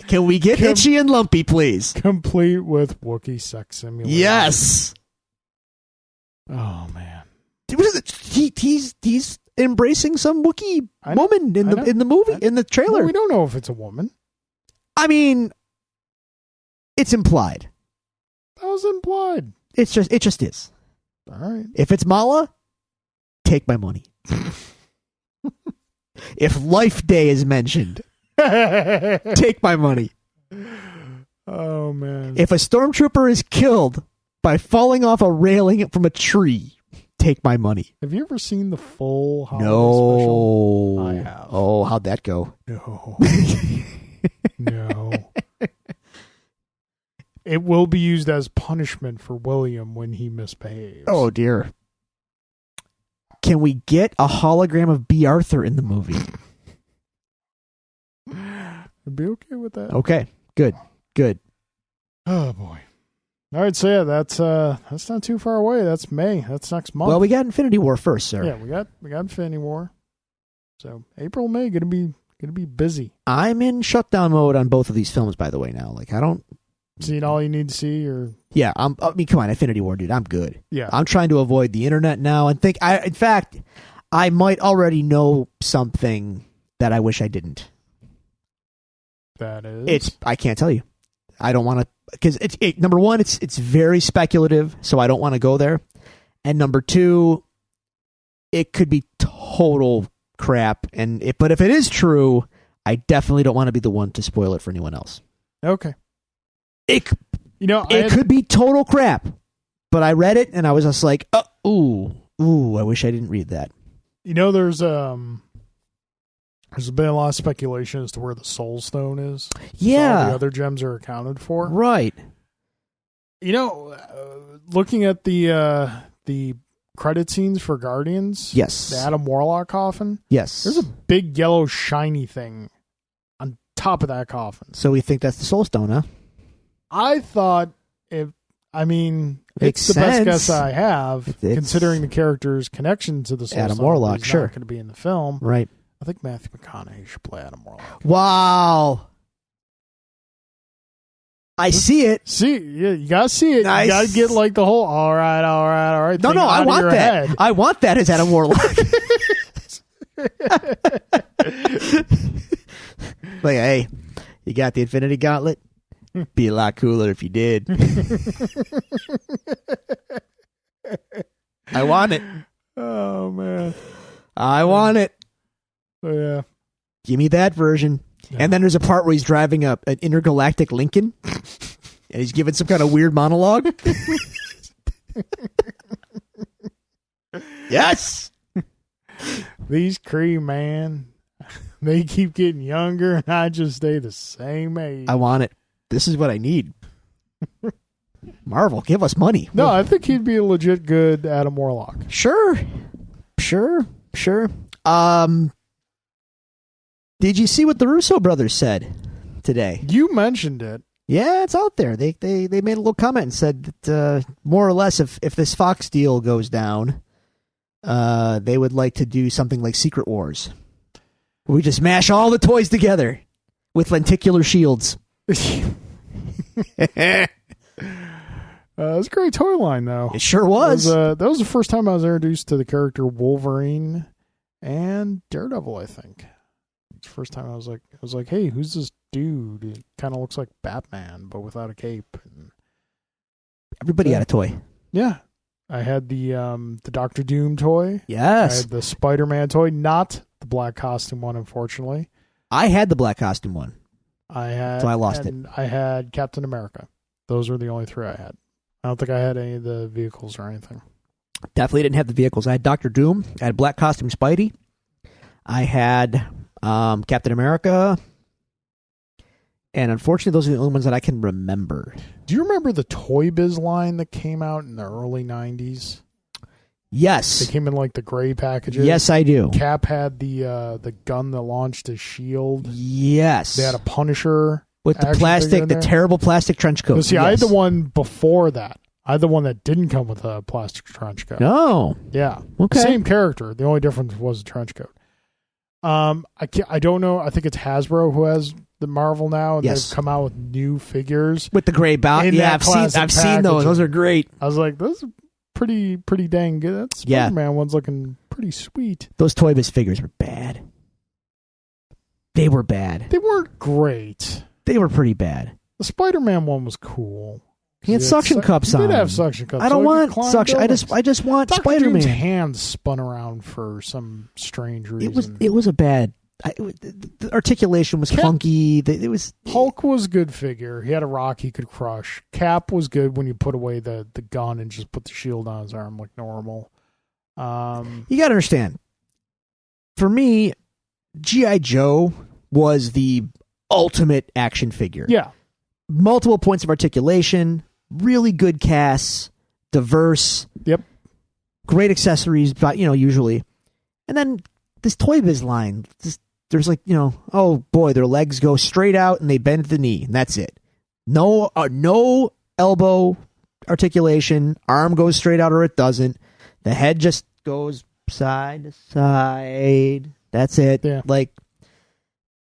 Can we get itchy and lumpy, please? Complete with Wookiee sex simulation. Yes. Oh man, he's embracing some Wookiee woman in the movie, in the trailer. Well, we don't know if it's a woman. I mean, it's implied. That was implied. It just is. All right. If it's Mala, take my money. If Life Day is mentioned, take my money. Oh man. If a stormtrooper is killed by falling off a railing from a tree, take my money. Have you ever seen the full holiday special? I have. Oh, how'd that go? No. No. It will be used as punishment for William when he misbehaves. Oh, dear. Can we get a hologram of B. Arthur in the movie? I'd be okay with that. Okay, good. Oh, boy. All right, so yeah, that's not too far away. That's May. That's next month. Well, we got Infinity War first, sir. Yeah, we got Infinity War. So April, May gonna be busy. I'm in shutdown mode on both of these films, by the way. Now, I don't seen all you need to see, or yeah. I mean, come on, Infinity War, dude. I'm good. Yeah, I'm trying to avoid the internet now, and in fact, I might already know something that I wish I didn't. That is, I can't tell you. I don't want to, because number one, it's very speculative, so I don't want to go there. And number two, it could be total crap. But if it is true, I definitely don't want to be the one to spoil it for anyone else. Okay. It could be total crap. But I read it and I was just like, I wish I didn't read that. There's been a lot of speculation as to where the Soul Stone is. Yeah. So all the other gems are accounted for. Right. Looking at the credit scenes for Guardians. Yes. The Adam Warlock coffin. Yes. There's a big yellow shiny thing on top of that coffin. So we think that's the Soul Stone, huh? I thought it's Makes the best sense. guess I have, It's considering the character's connection to the Soul Adam Stone. Warlock, He's sure. not going to be in the film. Right. I think Matthew McConaughey should play Adam Warlock. Wow. I see it. See, you got to see it. Nice. You got to get like the whole, all right. No, thing no, out I of want your that. head. I want that as Adam Warlock. Like, hey, you got the Infinity Gauntlet? Be a lot cooler if you did. I want it. Oh, man. I want it. Yeah. Give me that version. Yeah. And then there's a part where he's driving an intergalactic Lincoln, and he's giving some kind of weird monologue. Yes. These Kree, man, they keep getting younger, and I just stay the same age. I want it. This is what I need. Marvel, give us money. No, I think he'd be a legit good Adam Warlock. Sure. Did you see what the Russo brothers said today? You mentioned it. Yeah, it's out there. They made a little comment and said that more or less if this Fox deal goes down, they would like to do something like Secret Wars. We just mash all the toys together with lenticular shields. It was a great toy line, though. It sure was. That was the first time I was introduced to the character Wolverine and Daredevil, I think. It's the first time I was like, hey, who's this dude? He kind of looks like Batman, but without a cape. And Everybody had a toy. yeah. I had the Doctor Doom toy. I Yes. had the Spider-Man toy, not the black costume one, unfortunately. I had the black costume one. I had, So I lost it. I had Captain America. Those were the only three I had. I don't think I had any of the vehicles or anything. Definitely didn't have the vehicles. I had Doctor Doom. I had black costume Spidey. I had Captain America. And unfortunately, those are the only ones that I can remember. Do you remember the Toy Biz line that came out in the early 90s? They Yes. came in like the gray packages. Yes, I do. Cap had the gun that launched his shield. Yes. They had a Punisher. With the action figure plastic, in the there. terrible plastic trench coat. No, see, I had Yes. the one before that. I had the one that didn't come with a plastic trench coat. No. Yeah. Okay. Same character. The only difference was the trench coat. I don't know. I think it's Hasbro who has the Marvel now, and Yes. they've come out with new figures. With the gray bout. In Yeah, that I've seen classic those. packaging. Those are great. I was like, this is pretty dang good. That Yeah. Spider-Man one's looking pretty sweet. Those Toy Biz figures were bad. They were bad. They weren't great. They were pretty bad. The Spider-Man one was cool. He had suction cups He on. did have suction cups. I so don't he could want climb suction. buildings. I just want Dr. Spider Doom's Man. hands spun around for some strange reason. It was a bad. The articulation was clunky. It was Hulk was a good figure. He had a rock he could crush. Cap was good when you put away the gun and just put the shield on his arm like normal. You got to understand. For me, G.I. Joe was the ultimate action figure. Yeah. Multiple points of articulation, really good casts, diverse. Yep. Great accessories, but usually. And then this Toy Biz line, there's like, oh boy, their legs go straight out and they bend at the knee, and that's it. No elbow articulation, arm goes straight out or it doesn't. The head just goes side to side. That's it. Yeah. Like,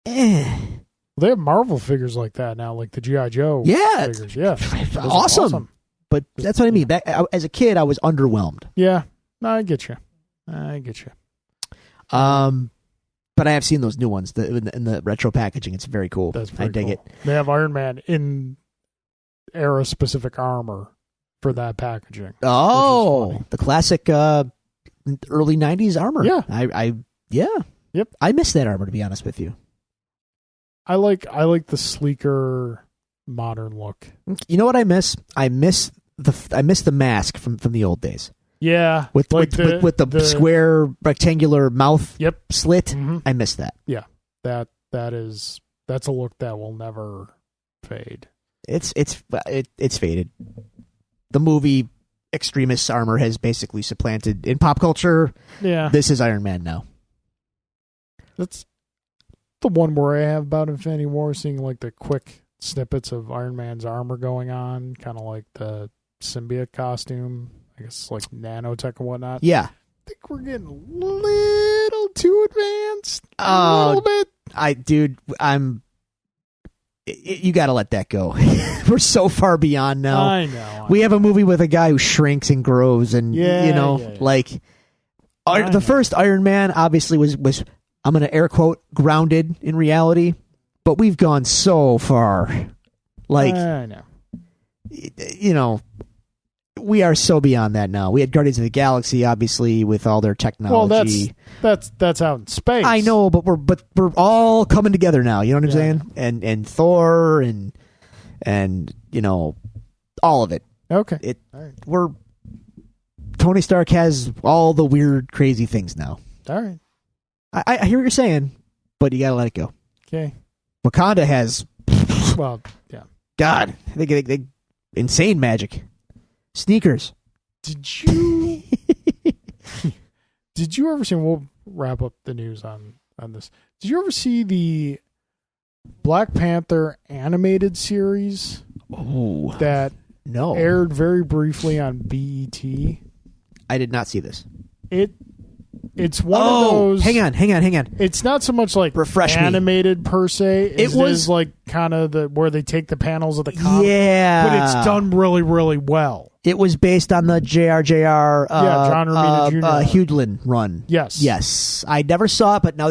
They have Marvel figures like that now, like the G.I. Joe Yeah. figures. Yeah. Those are awesome. But that's what I mean. As a kid, I was underwhelmed. Yeah. No, I get you. But I have seen those new ones in the retro packaging. It's very cool. That's I pretty dig cool. it. They have Iron Man in era-specific armor for that packaging. Oh, funny. the classic early 90s armor. Yeah. Yep. I miss that armor, to be honest with you. I like the sleeker modern look. You know what I miss? I miss the mask from the old days. Yeah, With like the square rectangular mouth Yep. slit. Mhm. I miss that. That's a look that will never fade. It's faded. The movie Extremis armor has basically supplanted in pop culture. Yeah, This is Iron Man now. the one worry I have about Infinity War, seeing like the quick snippets of Iron Man's armor going on, kind of like the symbiote costume, I guess like nanotech and whatnot. Yeah. I think we're getting a little too advanced. A little bit. You got to let that go. We're so far beyond now. I know. We have a movie with a guy who shrinks and grows, and like the first Iron Man obviously was I'm going to air quote grounded in reality, but we've gone so far. Like, I know. We are so beyond that now. We had Guardians of the Galaxy, obviously, with all their technology. Well, that's out in space. I know, but we're all coming together now. You know what I'm saying? And Thor and all of it. Okay. We're Tony Stark has all the weird, crazy things now. All right. I hear what you're saying, but you gotta let it go. Okay. Wakanda has, well, yeah. God, they insane magic. Sneakers. Did you ever see? We'll wrap up the news on this. Did you ever see the Black Panther animated series? Oh, that no, aired very briefly on BET. I did not see this. It's one of those. Hang on. It's not so much like animated per se. It was like kind of where they take the panels of the comic. Yeah, but it's done really, really well. It was based on the JRJR John Romita Jr. Hughlin run. Yes. I never saw it, but now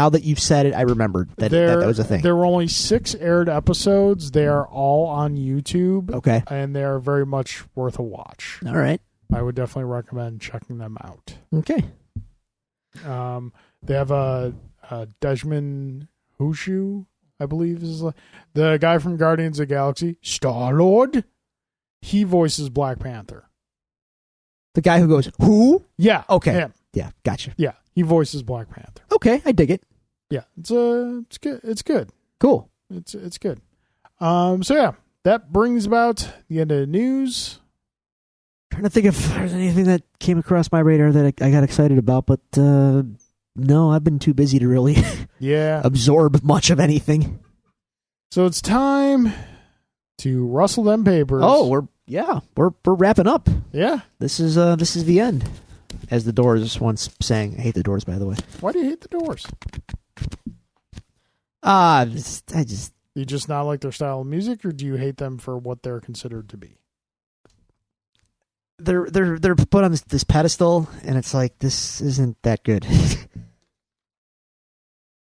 that you've said it, I remembered that was a thing. There were only 6 aired episodes. They are all on YouTube. Okay, and they are very much worth a watch. All right, I would definitely recommend checking them out. Okay. They have a Desmond Hushu, I believe is the guy from Guardians of the Galaxy, Star-Lord. He voices Black Panther. The guy who goes, who? Yeah. Okay. Him. Yeah, gotcha. Yeah, he voices Black Panther. Okay, I dig it. Yeah, it's good. It's good. Cool. It's good. So yeah, that brings about the end of the news. Trying to think if there's anything that came across my radar that I got excited about, but no, I've been too busy to really absorb much of anything. So it's time to rustle them papers. Oh, we're wrapping up. Yeah, this is the end, as the Doors once sang. I hate the Doors, by the way. Why do you hate the Doors? You just not like their style of music, or do you hate them for what they're considered to be? They're put on this pedestal, and it's like, this isn't that good.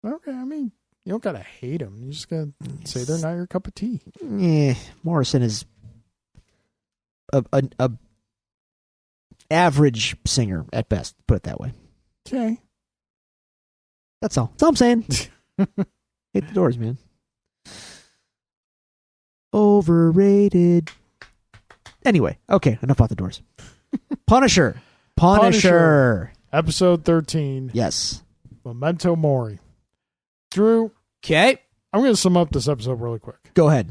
Okay, I mean, you don't gotta hate them. You just gotta say they're not your cup of tea. Yeah, Morrison is a average singer at best. Put it that way. Okay, that's all. That's all I'm saying. Hate the Doors, man. Overrated. Anyway, okay, enough about the Doors. Punisher. Episode 13. Yes. Memento Mori. Drew. Okay. I'm going to sum up this episode really quick. Go ahead.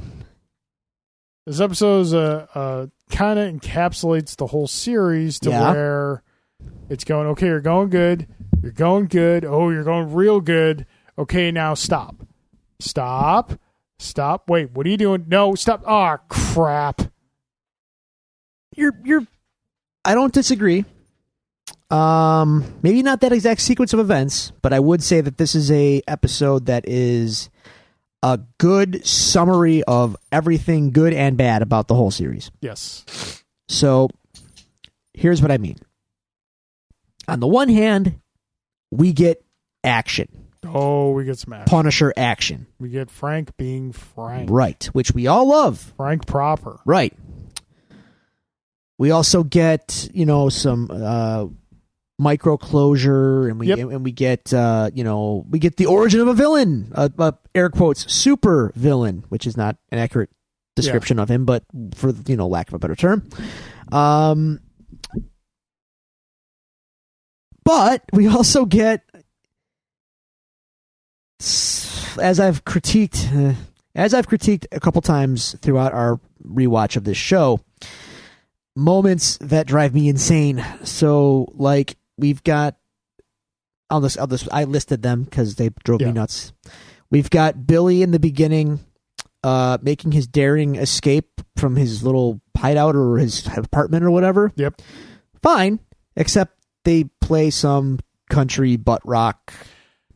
This episode kind of encapsulates the whole series to where it's going, okay, you're going good. You're going good. Oh, you're going real good. Okay, now stop. Stop. Wait, what are you doing? No, stop. Oh, crap. You're I don't disagree. Maybe not that exact sequence of events, but I would say that this is a episode that is a good summary of everything good and bad about the whole series. Yes. So here's what I mean. On the one hand, we get action. Oh, we get some action. Punisher action. We get Frank being Frank. Right, which we all love. Frank proper. Right. We also get, some micro closure, and we get we get the origin of a villain, air quotes super villain, which is not an accurate description of him, but for lack of a better term. But we also get, as I've critiqued a couple times throughout our rewatch of this show, moments that drive me insane. So, like, we've got I listed them because they drove Yeah. me nuts. We've got Billy in the beginning, making his daring escape from his little hideout or his apartment or whatever. Yep. Fine, except they play some country butt rock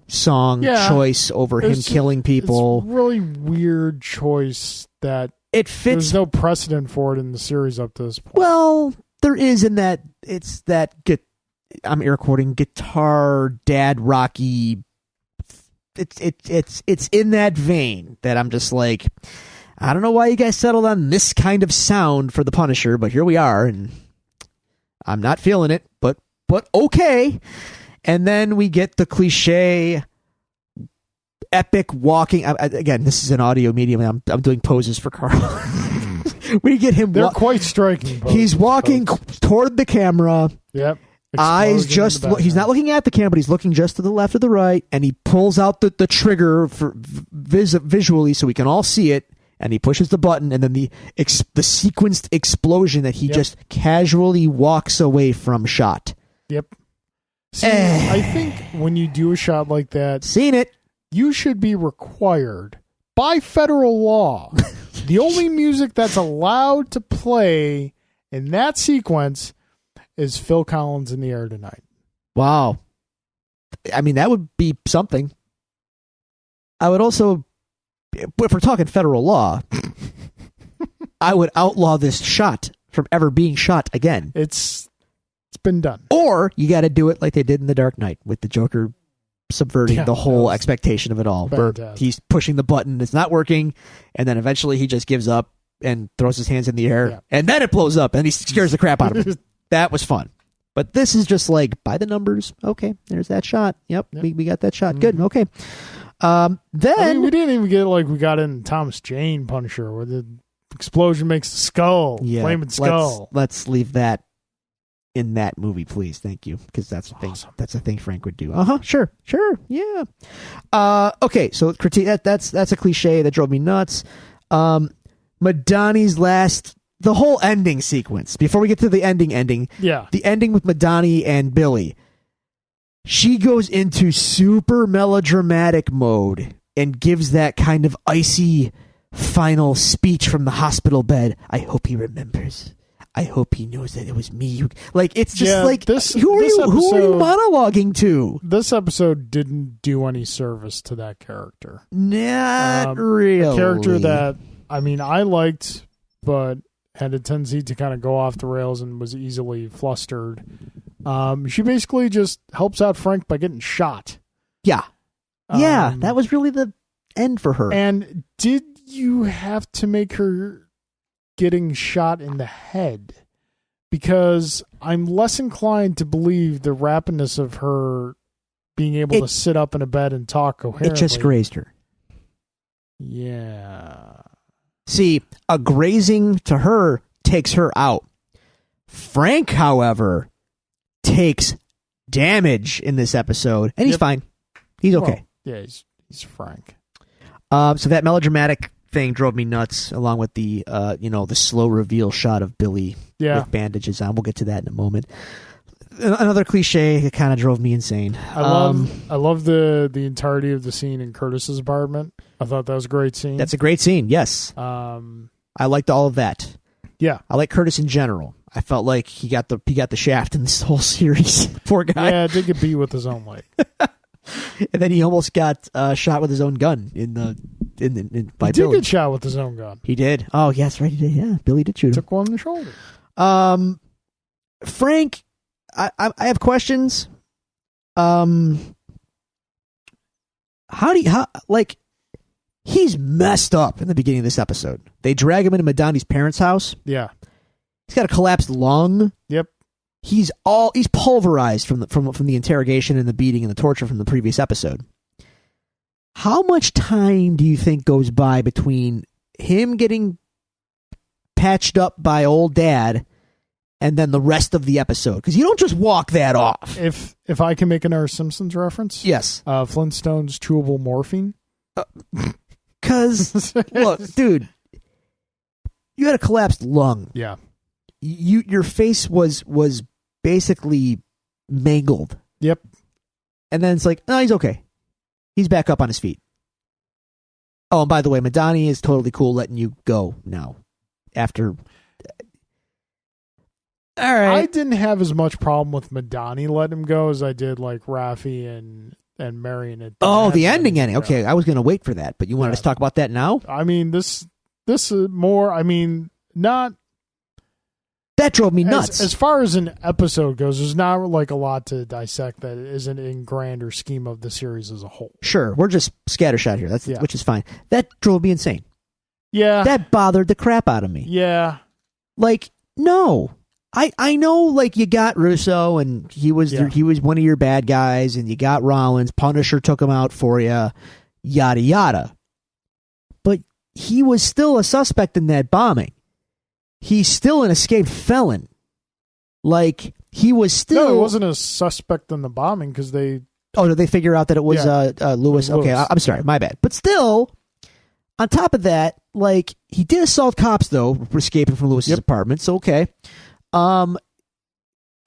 song choice over him killing people. It's a really weird choice that it fits. There's no precedent for it in the series up to this point. Well, there is in that it's that I'm air quoting guitar dad rocky. It's in that vein that I'm just like, I don't know why you guys settled on this kind of sound for the Punisher, but here we are, and I'm not feeling it, but okay. And then we get the cliche epic walking. Again, this is an audio medium. I'm doing poses for Carl. We get him. They're quite striking. He's walking toward the camera. Yep. Eyes just he's not looking at the camera, but he's looking just to the left or the right, and he pulls out the trigger for visually so we can all see it, and he pushes the button, and then the sequenced explosion that he just casually walks away from shot. Yep. See, I think when you do a shot like that, seen it, you should be required by federal law. The only music that's allowed to play in that sequence is Phil Collins in the Air Tonight. Wow. I mean, that would be something. I would also, if we're talking federal law, I would outlaw this shot from ever being shot again. It's been done. Or you got to do it like they did in The Dark Knight with the Joker subverting the whole expectation of it all. Where he's pushing the button, it's not working, and then eventually he just gives up and throws his hands in the air, and then it blows up, and he scares the crap out of him. That was fun. But this is just like, by the numbers, okay, there's that shot. Yep. We got that shot. Good, okay. Then... I mean, we didn't even get like we got in Thomas Jane Punisher, where the explosion makes the skull, flaming skull. Let's leave that in that movie, please. Thank you, because that's awesome. That's a thing Frank would do. Sure, yeah. Okay, so critique that's a cliche that drove me nuts. Madani's the whole ending sequence. Before we get to the ending, the ending with Madani and Billy, she goes into super melodramatic mode and gives that kind of icy final speech from the hospital bed. I hope he remembers. I hope he knows that it was me. Like, it's just who are you monologuing to? This episode didn't do any service to that character. Not really. A character that, I mean, I liked, but had a tendency to kind of go off the rails and was easily flustered. She basically just helps out Frank by getting shot. Yeah. That was really the end for her. And did you have to make her getting shot in the head? Because I'm less inclined to believe the rapidness of her being able to sit up in a bed and talk coherently. It just grazed her. Yeah. See, a grazing to her takes her out. Frank, however, takes damage in this episode, and he's fine. He's okay. Well, yeah, he's Frank. So that melodramatic thing drove me nuts, along with the the slow reveal shot of Billy with bandages on. We'll get to that in a moment. Another cliche that kind of drove me insane. I love the entirety of the scene in Curtis's apartment. I thought that was a great scene. That's a great scene. Yes. I liked all of that. Yeah. I like Curtis in general. I felt like he got the shaft in this whole series. Poor guy. Yeah, did get beat with his own leg. And then he almost got shot with his own gun by Billy. He did get shot with his own gun. He did. Oh, yes, right. He did. Yeah, Billy did shoot him. Took one in the shoulder. Frank, I have questions. He's messed up in the beginning of this episode. They drag him into Madani's parents' house. Yeah. He's got a collapsed lung. Yep. He's pulverized from the interrogation and the beating and the torture from the previous episode. How much time do you think goes by between him getting patched up by old dad and then the rest of the episode? Because you don't just walk that off. If I can make another Simpsons reference, yes. Flintstones chewable morphine. Because look, dude, you had a collapsed lung. Yeah. Your face was basically mangled. Yep. And then it's like, oh, he's okay. He's back up on his feet. Oh, and by the way, Madani is totally cool letting you go now. After. All right. I didn't have as much problem with Madani letting him go as I did like Rafi and Marion. Oh, the ending. Okay, I was going to wait for that, but you wanted us to talk about that now? I mean, this is more, I mean, not... That drove me nuts. As far as an episode goes, there's not like a lot to dissect that isn't in grander scheme of the series as a whole. Sure, we're just scattershot here, which is fine. That drove me insane. Yeah. That bothered the crap out of me. Yeah. Like, no. I know, like, you got Russo, and he was one of your bad guys, and you got Rollins. Punisher took him out for you, yada, yada. But he was still a suspect in that bombing. He's still an escaped felon. Like, he was still... No, he wasn't a suspect in the bombing because they... Oh, did they figure out that it was Lewis? Okay, I'm sorry, my bad. But still, on top of that, like, he did assault cops, though, escaping from Lewis's apartment, so okay. Threw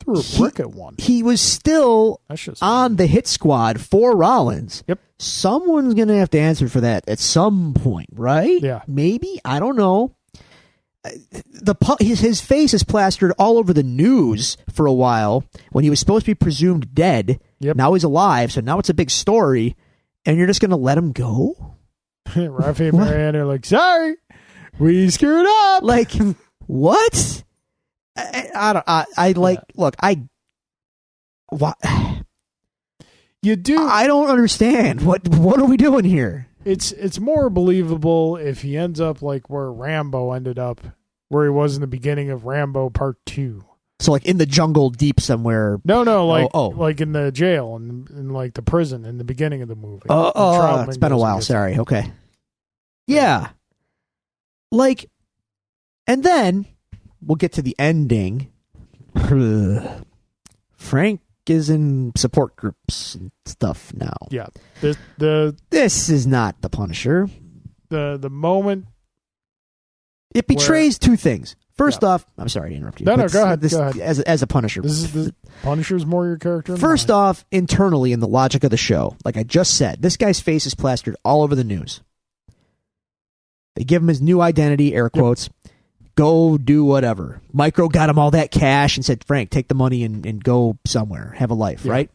a brick at one. He was still on the hit squad for Rollins. Yep. Someone's going to have to answer for that at some point, right? Yeah. Maybe? I don't know. His face is plastered all over the news for a while when he was supposed to be presumed dead. Yep. Now he's alive, so now it's a big story, and you're just going to let him go? Rafi and Marianne are like, sorry, we screwed up. Like, what? What? You do. I don't understand. What are we doing here? It's more believable if he ends up like where Rambo ended up, where he was in the beginning of Rambo Part 2. So like in the jungle deep somewhere. No, like in the jail and in like the prison in the beginning of the movie. It's been a while. Sorry. Okay. Yeah. Like, and then we'll get to the ending. Frank is in support groups and stuff now. Yeah. This is not the Punisher. The moment it betrays two things. First off, I'm sorry to interrupt you. No, go ahead. As a Punisher. This Punisher's more your character. First off, internally in the logic of the show, like I just said, this guy's face is plastered all over the news. They give him his new identity, air quotes. Yep. Go do whatever. Micro got him all that cash and said, Frank, take the money and go somewhere. Have a life, right?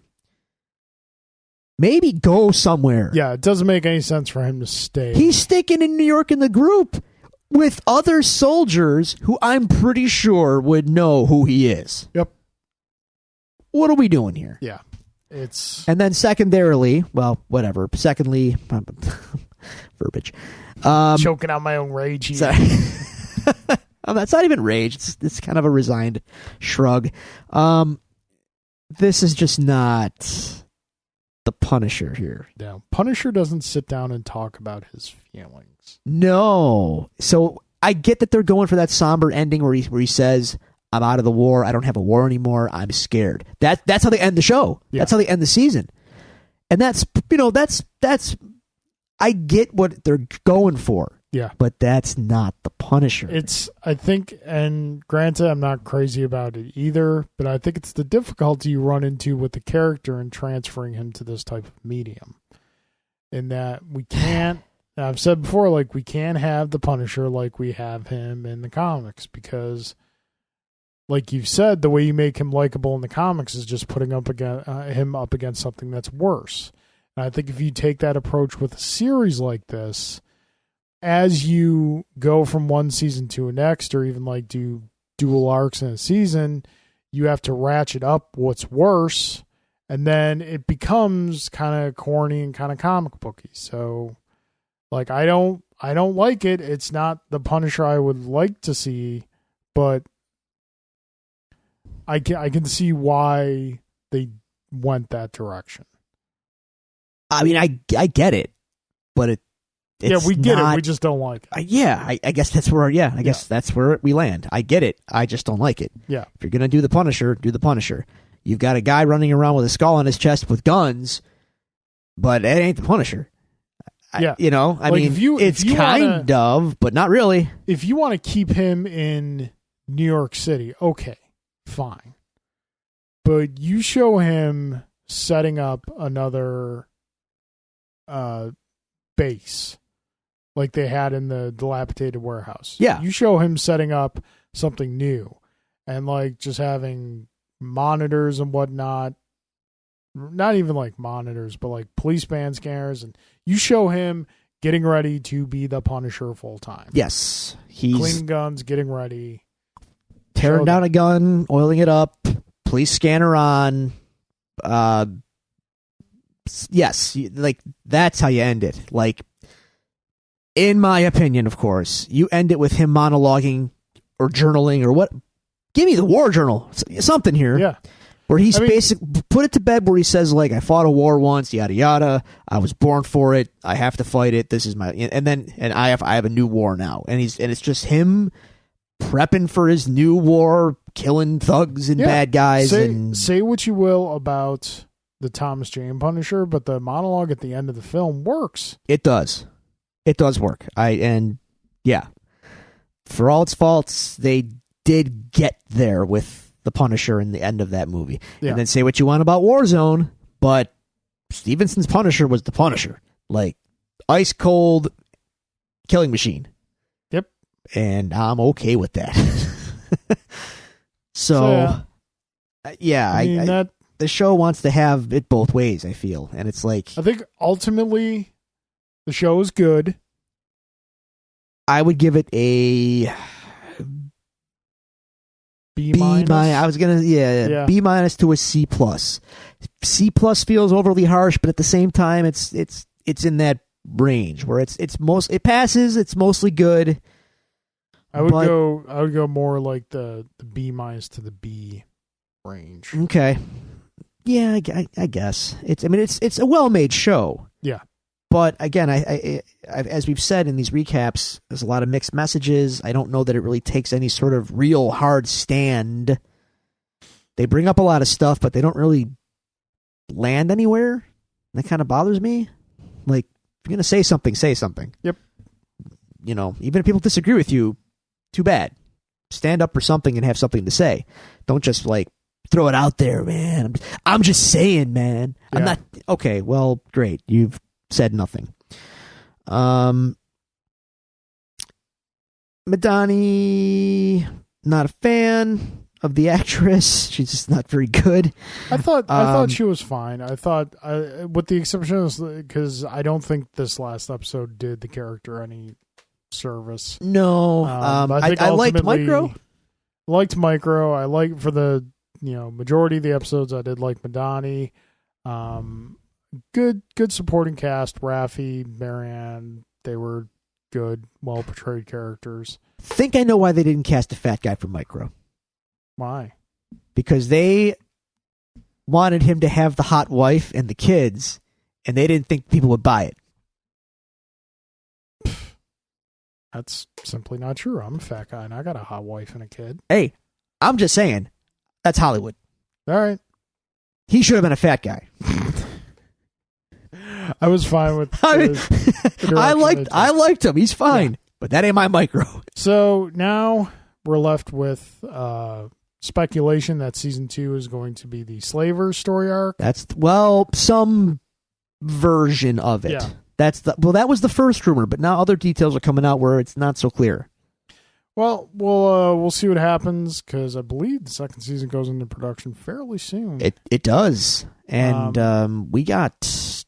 Maybe go somewhere. Yeah, it doesn't make any sense for him to stay. He's sticking in New York in the group with other soldiers who I'm pretty sure would know who he is. Yep. What are we doing here? Yeah. And then secondarily, well, whatever. Secondly, verbiage. Choking out my own rage here. Sorry. That's not even rage. It's kind of a resigned shrug. This is just not the Punisher here. No, Punisher doesn't sit down and talk about his feelings. No. So I get that they're going for that somber ending where he says, I'm out of the war. I don't have a war anymore. I'm scared. That's how they end the show. Yeah. That's how they end the season. And that's I get what they're going for. Yeah. But that's not the Punisher. I think, and granted, I'm not crazy about it either, but I think it's the difficulty you run into with the character and transferring him to this type of medium. In that we can't, I've said before, like, we can't have the Punisher like we have him in the comics because, like you've said, the way you make him likable in the comics is just putting him up against something that's worse. And I think if you take that approach with a series like this, as you go from one season to the next, or even like do dual arcs in a season, you have to ratchet up what's worse, and then it becomes kind of corny and kind of comic booky. So, like, I don't like it. It's not the Punisher I would like to see, but I can see why they went that direction. I mean, I get it, but we get it. We just don't like it. I guess that's where. I guess that's where we land. I get it. I just don't like it. Yeah. If you're gonna do the Punisher, do the Punisher. You've got a guy running around with a skull on his chest with guns, but it ain't the Punisher. Yeah. I mean, it's kind of, but not really. If you want to keep him in New York City, okay, fine. But you show him setting up another base like they had in the dilapidated warehouse. Yeah. You show him setting up something new and like just having monitors and whatnot. Not even like monitors, but like police band scanners. And you show him getting ready to be the Punisher full time. Yes. He's Cleaning guns, getting ready. tearing Show down a gun, oiling it up, police scanner on. Yes, like that's how you end it. Like, in my opinion, of course, you end it with him monologuing or journaling or what. Give me the war journal, something here. Yeah. Where he's put it to bed where he says, like, I fought a war once, yada yada. I was born for it. I have to fight it. This is my and I have a new war now. And it's just him prepping for his new war, killing thugs and bad guys. Say what you will about the Thomas Jane Punisher, but the monologue at the end of the film works. It does. It does work. For all its faults, they did get there with the Punisher in the end of that movie. Yeah. And then say what you want about Warzone, but Stevenson's Punisher was the Punisher. Like, ice cold killing machine. Yep. And I'm okay with that. The show wants to have it both ways, I feel. And it's like, I think ultimately the show is good. I would give it a B-. I was gonna B- to a C+. C+ feels overly harsh, but at the same time, it's in that range where it passes. It's mostly good. I would go more like the B- to the B range. Okay. Yeah, I guess it's a well-made show. Yeah. But again, I as we've said in these recaps, there's a lot of mixed messages. I don't know that it really takes any sort of real hard stand. They bring up a lot of stuff, but they don't really land anywhere. That kind of bothers me. Like, if you're going to say something, say something. Yep. Even if people disagree with you, too bad. Stand up for something and have something to say. Don't just, like, throw it out there, man. I'm just saying, man. Yeah. I'm not... Okay, well, great. You've said nothing. Madani, not a fan of the actress. She's just not very good. I thought she was fine. I thought, with the exception of, because I don't think this last episode did the character any service. No, I liked Micro. Liked Micro. I like for the majority of the episodes. I did like Madani. Good supporting cast. Raffi, Marianne, they were good, well portrayed characters. Think I know why they didn't cast a fat guy for Micro. Why? Because they wanted him to have the hot wife and the kids, and they didn't think people would buy it. That's simply not true. I'm a fat guy, and I got a hot wife and a kid. Hey, I'm just saying, that's Hollywood. All right. He should have been a fat guy. I was fine with. I liked him. He's fine, but that ain't my Micro. So now we're left with speculation that season 2 is going to be the Slaver story arc. That's some version of it. Yeah. That was the first rumor, but now other details are coming out where it's not so clear. Well, we'll see what happens, because I believe the second season goes into production fairly soon. It does, and we got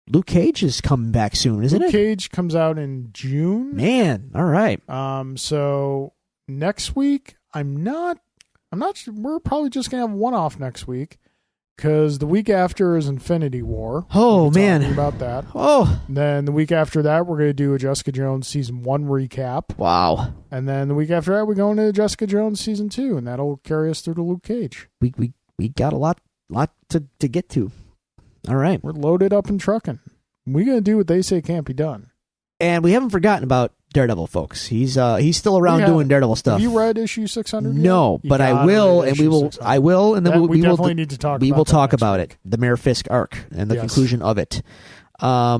Luke Cage is coming back soon, isn't it? Luke Cage comes out in June. Man, all right. So next week, I'm not sure. We're probably just gonna have one off next week, because the week after is Infinity War. Oh man, about that. Oh, and then the week after that, we're gonna do a Jessica Jones season 1 recap. Wow. And then the week after that, we're going to Jessica Jones season 2, and that'll carry us through to Luke Cage. We got a lot to get to. All right, we're loaded up and trucking. We're gonna do what they say can't be done. And we haven't forgotten about Daredevil, folks. He's still around doing Daredevil stuff. Have you read issue 600 yet? No, but I will, and we will. 600. I will, and then we definitely need to talk. We will talk about week. it. The Mayor Fisk arc and the conclusion of it. Are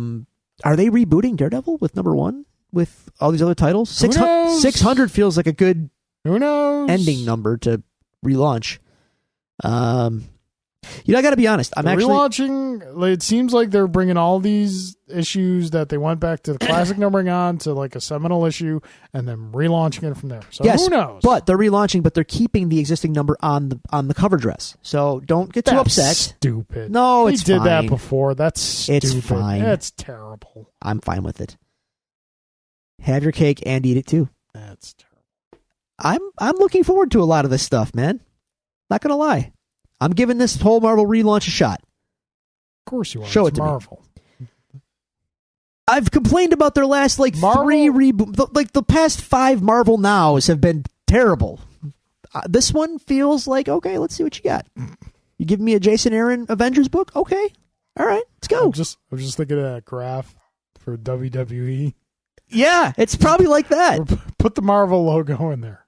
they rebooting Daredevil with number 1 with all these other titles? 600 feels like a good ending number to relaunch. I got to be honest. I'm actually relaunching. It seems like they're bringing all these issues that they went back to the classic numbering on to like a seminal issue, and then relaunching it from there. So who knows? But they're relaunching, but they're keeping the existing number on the cover dress. So don't get too upset. Stupid. No, it's fine. They did that before. That's stupid. It's fine. That's terrible. I'm fine with it. Have your cake and eat it too. That's terrible. I'm looking forward to a lot of this stuff, man. Not gonna lie. I'm giving this whole Marvel relaunch a shot. Of course you are. Show it's it to Marvel. me. I've complained about their last like Marvel? 3 reboot. Like the past 5 Marvel Nows have been terrible. This one feels like, okay, let's see what you got. You give me a Jason Aaron Avengers book? Okay. All right, let's go. I'm just thinking of that graph for WWE. Yeah, it's probably like that. Or put the Marvel logo in there.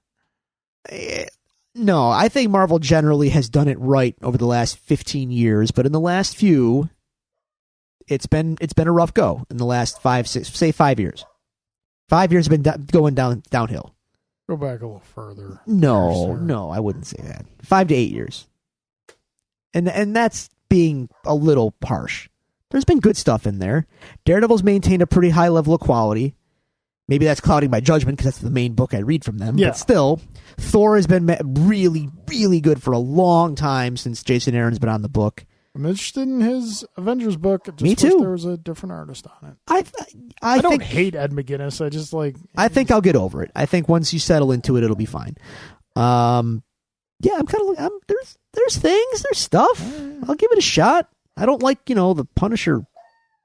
No, I think Marvel generally has done it right over the last 15 years, but in the last few, it's been a rough go in the last 5 years. 5 years have been going downhill. Go back a little further. No, I wouldn't say that. 5 to 8 years. And that's being a little harsh. There's been good stuff in there. Daredevil's maintained a pretty high level of quality. Maybe that's clouding my judgment because that's the main book I read from them. Yeah. But still, Thor has been really, really good for a long time since Jason Aaron's been on the book. I'm interested in his Avengers book. Just Me too. Wish there was a different artist on it. I don't think, hate Ed McGuinness. I just like. I think I'll get over it. I think once you settle into it, it'll be fine. Yeah, I'm kind of. There's things. There's stuff. I'll give it a shot. I don't like the Punisher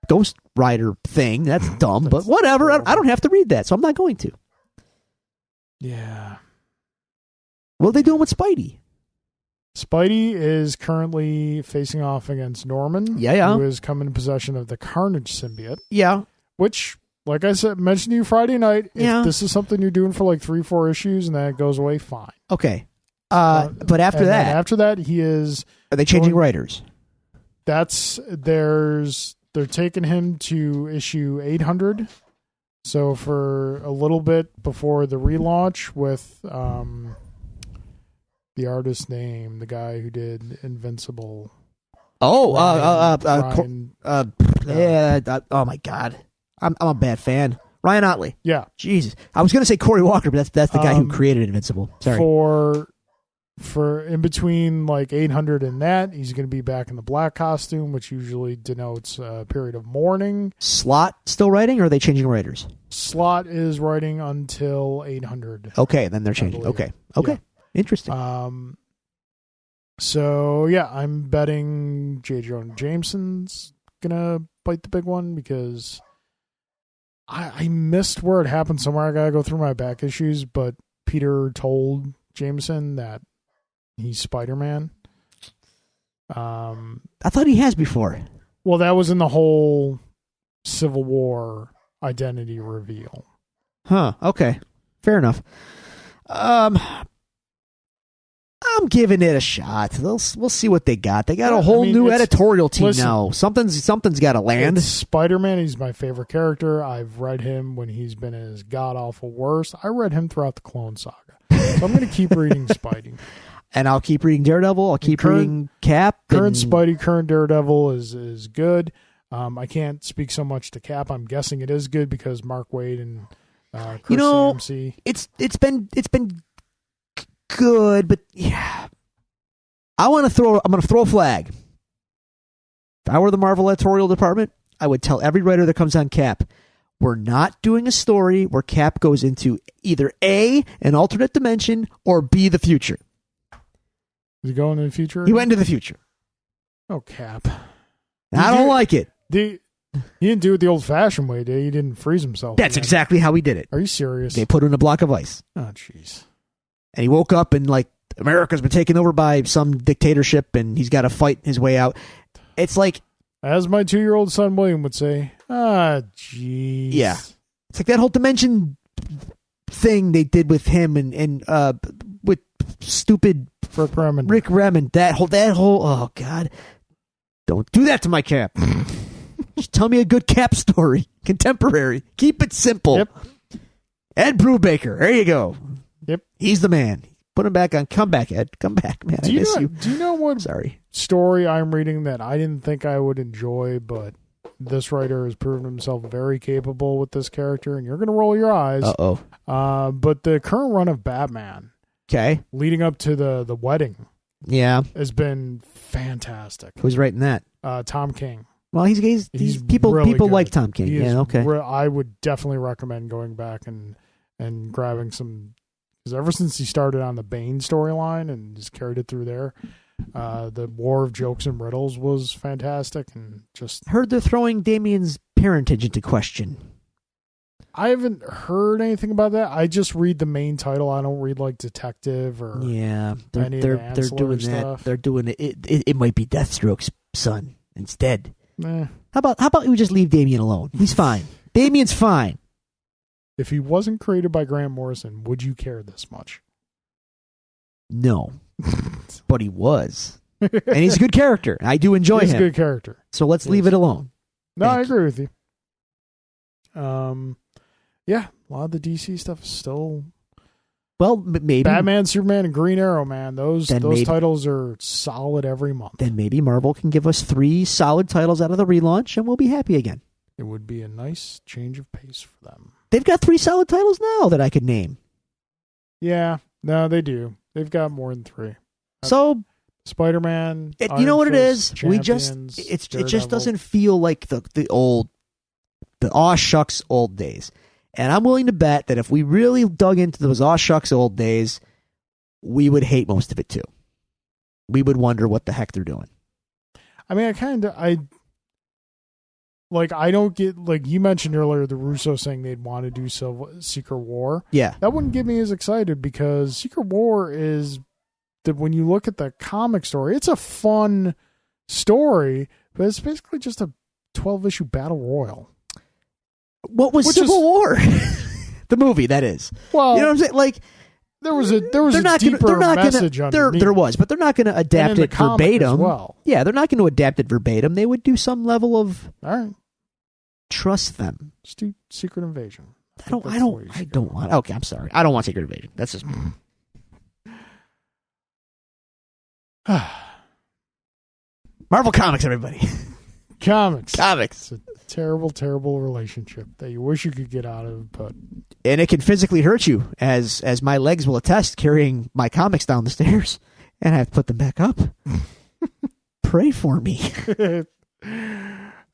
Ghost Rider thing. That's dumb, but whatever. I don't have to read that, so I'm not going to. Yeah. What are they doing with Spidey? Spidey is currently facing off against Norman, Yeah. who has come into possession of the Carnage symbiote. Yeah. Which, like I said, mentioned to you Friday night, Yeah. if this is something you're doing for like 3-4 issues and then it goes away, fine. Okay. But after that, he is. Are they changing writers? They're taking him to issue 800. So for a little bit before the relaunch with the artist's name, the guy who did Invincible. Oh, Ryan, oh my God, I'm a bad fan. Ryan Otley. Yeah, Jesus, I was gonna say Cory Walker, but that's the guy who created Invincible. Sorry. For in between like 800 and that, he's going to be back in the black costume, which usually denotes a period of mourning. Slott still writing, or are they changing writers? Slott is writing until 800. Okay, then they're changing. Okay, Yeah. Interesting. So yeah, I'm betting J. Jonah Jameson's gonna bite the big one because I missed where it happened somewhere. I gotta go through my back issues, but Peter told Jameson that he's Spider-Man. I thought he has before. Well, that was in the whole Civil War identity reveal. Huh. Okay. Fair enough. I'm giving it a shot. We'll see what they got. They got a whole new editorial team now. Something's got to land. It's Spider-Man. He's my favorite character. I've read him when he's been at his god-awful worst. I read him throughout the Clone Saga. So I'm going to keep reading Spidey. And I'll keep reading Daredevil. I'll keep reading Cap. Current Spidey, current Daredevil is good. I can't speak so much to Cap. I'm guessing it is good because Mark Waid and Chris CMC. It's been good, but yeah. I'm going to throw a flag. If I were the Marvel editorial department, I would tell every writer that comes on Cap, we're not doing a story where Cap goes into either A, an alternate dimension, or B, the future. Is he going in the future? He went into the future. Oh, Cap. I don't like it. He didn't do it the old-fashioned way, did he? He didn't freeze himself. That's exactly how he did it. Are you serious? They put him in a block of ice. Oh, jeez. And he woke up and, like, America's been taken over by some dictatorship and he's got to fight his way out. It's like... As my 2-year-old son William would say, jeez. Yeah. It's like that whole dimension thing they did with him and with stupid Rick Remond. Rick Remond. That whole, oh, God. Don't do that to my Cap. Just tell me a good Cap story. Contemporary. Keep it simple. Yep. Ed Brubaker. There you go. Yep. He's the man. Put him back on. Come back, Ed. Come back, man. I miss you. Do you know what Sorry. story I'm reading that I didn't think I would enjoy, but this writer has proven himself very capable with this character, and you're going to roll your eyes. Uh-oh. But the current run of Batman, Okay. leading up to the wedding, Yeah. has been fantastic. Who's writing that? Tom King. Well, he's people really people good. like Tom King. He is Yeah. Okay. I would definitely recommend going back and grabbing some, because ever since he started on the Bane storyline and just carried it through there, the War of Jokes and Riddles was fantastic, and just Heard they're throwing Damien's parentage into question. I haven't heard anything about that. I just read the main title. I don't read like Detective or Yeah, any of the they're ancillary doing stuff. that. They're doing it. It might be Deathstroke's son instead. Eh. How about we just leave Damien alone? He's fine. Damien's fine. If he wasn't created by Grant Morrison, would you care this much? No, but he was, and he's a good character. I do enjoy He's him. a good character. So let's leave it alone. No, I Thank agree with you. Yeah, a lot of the DC stuff is still Well, maybe Batman, Superman, and Green Arrow. Man, those Then titles are solid every month. Then maybe Marvel can give us 3 solid titles out of the relaunch, and we'll be happy again. It would be a nice change of pace for them. They've got 3 solid titles now that I could name. Yeah, no, they do. They've got more than 3. So Spider-Man. you know what it is? Champions, It just Daredevil. doesn't feel like the aw shucks old days. And I'm willing to bet that if we really dug into those aw shucks old days, we would hate most of it too. We would wonder what the heck they're doing. I mean, I don't get, like you mentioned earlier, the Russo saying they'd want to do Secret War. Yeah. That wouldn't get me as excited, because Secret War is that when you look at the comic story, it's a fun story, but it's basically just a 12-issue battle royal. What was Civil War? The movie, that is. Well, you know what I'm saying? Like, there was a deeper message underneath. There was, but they're not going to adapt it verbatim. As well. Yeah, they're not going to adapt it verbatim. They would do some level of all right. Trust them. Just do Secret Invasion. I don't want. Okay, I'm sorry. I don't want Secret Invasion. That's just. Marvel Comics, everybody. Comics. Comics. It's a terrible, terrible relationship that you wish you could get out of, but And it can physically hurt you, as my legs will attest, carrying my comics down the stairs, and I have to put them back up. Pray for me.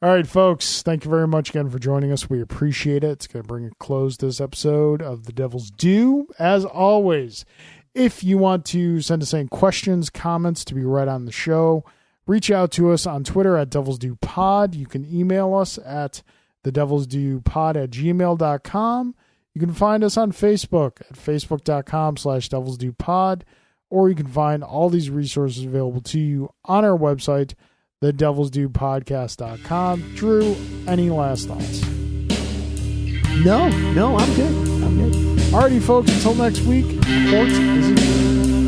All right, folks. Thank you very much again for joining us. We appreciate it. It's going to bring a close to this episode of The Devil's Due. As always, if you want to send us any questions, comments to be read on the show, reach out to us on Twitter at Devil's Due Pod. You can email us at thedevilsdewpod@gmail.com. You can find us on Facebook at facebook.com/devilsdewpod, or you can find all these resources available to you on our website, thedevilsdewpodcast.com. Drew, any last thoughts? No, I'm good. Alrighty, folks, until next week, Court is adjourned.